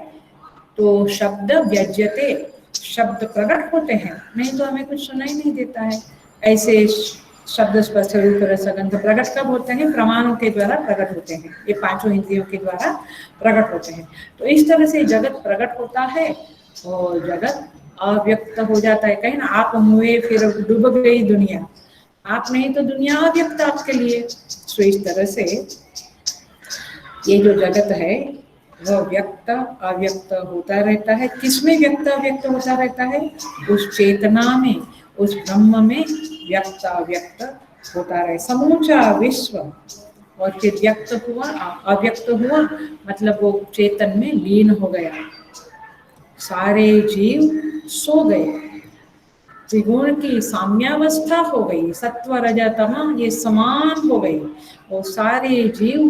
तो शब्द व्यज्यते, शब्द प्रकट होते हैं, नहीं तो हमें कुछ सुनाई नहीं देता है। ऐसे शब्द स्पर्श रूप रस गंध प्रकट कब होते हैं? प्रमाणों के द्वारा प्रकट होते हैं, ये पांचों इंद्रियों के द्वारा प्रकट होते हैं। तो इस तरह से जगत प्रकट होता है और जगत अव्यक्त हो जाता है। कहीं ना आप हुए फिर डूब गई दुनिया, आप नहीं तो दुनिया अव्यक्त आपके लिए। तो इस तरह से ये जो जगत है वह व्यक्त अव्यक्त होता रहता है। किसमें व्यक्त अव्यक्त होता रहता है? उस चेतना में, उस ब्रह्म में व्यक्त अव्यक्त होता रहे समूचा विश्व। और फिर व्यक्त हुआ, अव्यक्त हुआ, मतलब वो चेतन में लीन हो गया। सारे जीव सो गए, त्रिगुण की साम्यावस्था हो गई, सत्व रज तम ये समान हो गई। वो सारे जीव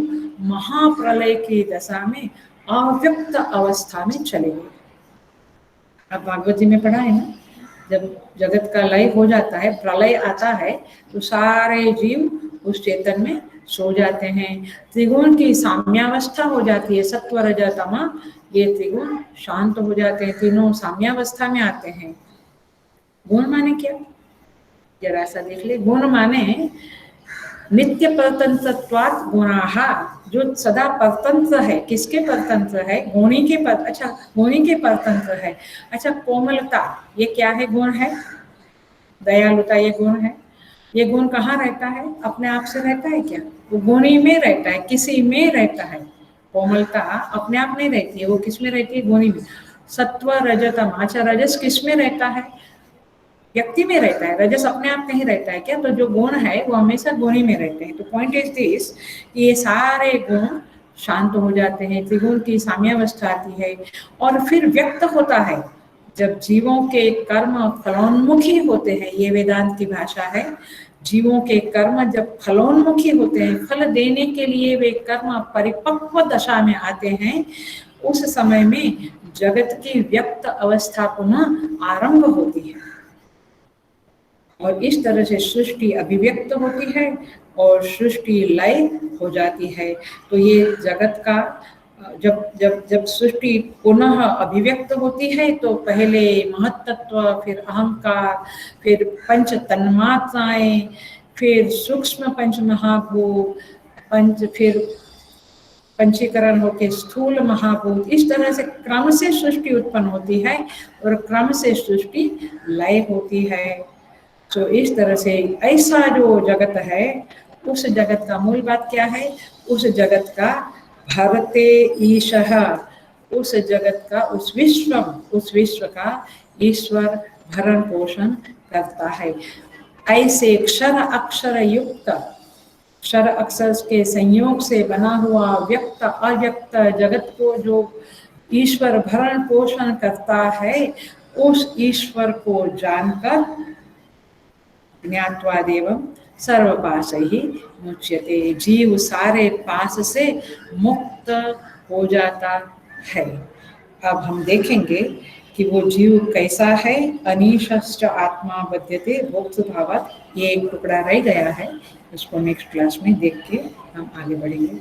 महाप्रलय की दशा में अव्यक्त अवस्था में चले गए। अब भागवत जी में पढ़ा है ना, जब जगत का लय हो जाता है, प्रलय आता है, तो सारे जीव उस चेतन में सो जाते हैं। त्रिगुण की साम्यावस्था हो जाती है, सत्व रज तम ये त्रिगुण शांत हो जाते हैं, तीनों साम्यावस्था में आते हैं। गुण माने क्या? जरा सा देख ले। गुण माने नित्य परतंत्रत्वात् गुणाः, जो सदा परतंत्र है। किसके परतंत्र है? गुणी के पर। अच्छा, गुणी के परतंत्र है। अच्छा, कोमलता ये क्या है? गुण है। दयालुता ये गुण है। ये गुण कहाँ रहता है? अपने आप से रहता है क्या? वो गुणी में रहता है, किसी में रहता है। कोमलता अपने आप नहीं रहती है, वो किस में रहती है? गुणी में। सत्व रजतम, अच्छा रजस किस में रहता है? व्यक्ति में रहता है। रजस अपने आप नहीं रहता है क्या? तो जो गुण है वो हमेशा गुणी में रहते हैं। तो पॉइंट इज दिस, ये सारे गुण शांत हो जाते हैं, त्रिगुण की साम्यावस्था आती है, और फिर व्यक्त होता है। जब जीवों के कर्म फलोन्मुखी होते हैं, ये वेदांत की भाषा है, जीवों के कर्म जब फलोन्मुखी होते हैं, फल देने के लिए वे कर्म परिपक्व दशा में आते हैं, उस समय में जगत की व्यक्त अवस्था पुनः आरंभ होती है। और इस तरह से सृष्टि अभिव्यक्त होती है और सृष्टि लय हो जाती है। तो ये जगत का जब जब जब सृष्टि पुनः अभिव्यक्त होती है, तो पहले महत्तत्व, फिर अहंकार, फिर पंच तन्मात्राएं, फिर सूक्ष्म पंच महाभूत, फिर पंचीकरण होकर स्थूल महाभूत, इस तरह से क्रम से सृष्टि उत्पन्न होती है और क्रम से सृष्टि लय होती है। तो इस तरह से ऐसा जो जगत है, उस जगत का मूल बात क्या है? उस जगत का भरते ईशः, उस जगत का, उस विश्व का ईश्वर भरण पोषण करता है। ऐसे क्षर अक्षर युक्त, क्षर अक्षर के संयोग से बना हुआ व्यक्त अव्यक्त जगत को जो ईश्वर भरण पोषण करता है, उस ईश्वर को जानकर ज्ञात्वा देवं सर्व पास ही मुच्यते, जीव सारे पास से मुक्त हो जाता है। अब हम देखेंगे कि वो जीव कैसा है। अनीशश्च आत्मा बध्यते भोक्तृ भावात्, ये एक टुकड़ा रह गया है, इसको नेक्स्ट क्लास में देख के हम आगे बढ़ेंगे।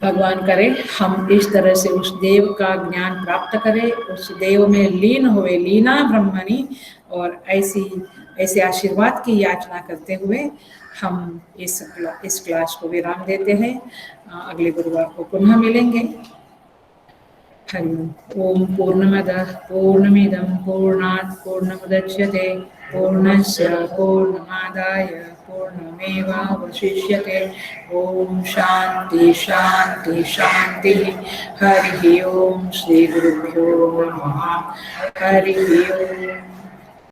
भगवान करे हम इस तरह से उस देव का ज्ञान प्राप्त करें, उस देव में लीन हुए, लीना ब्रह्मणि, और ऐसे आशीर्वाद की याचना करते हुए हम इस क्लास को विराम देते हैं। अगले गुरुवार को पुनः मिलेंगे। हरि ओम। पूर्णमदः पूर्णमिदं पूर्णात् पूर्णमुदच्यते पूर्णस्य पूर्णमादाय पूर्णमेवावशिष्यते। ओम शांति शांति शांति। हरि ओम। श्री गुरुभ्यो नमः। हरि ओम।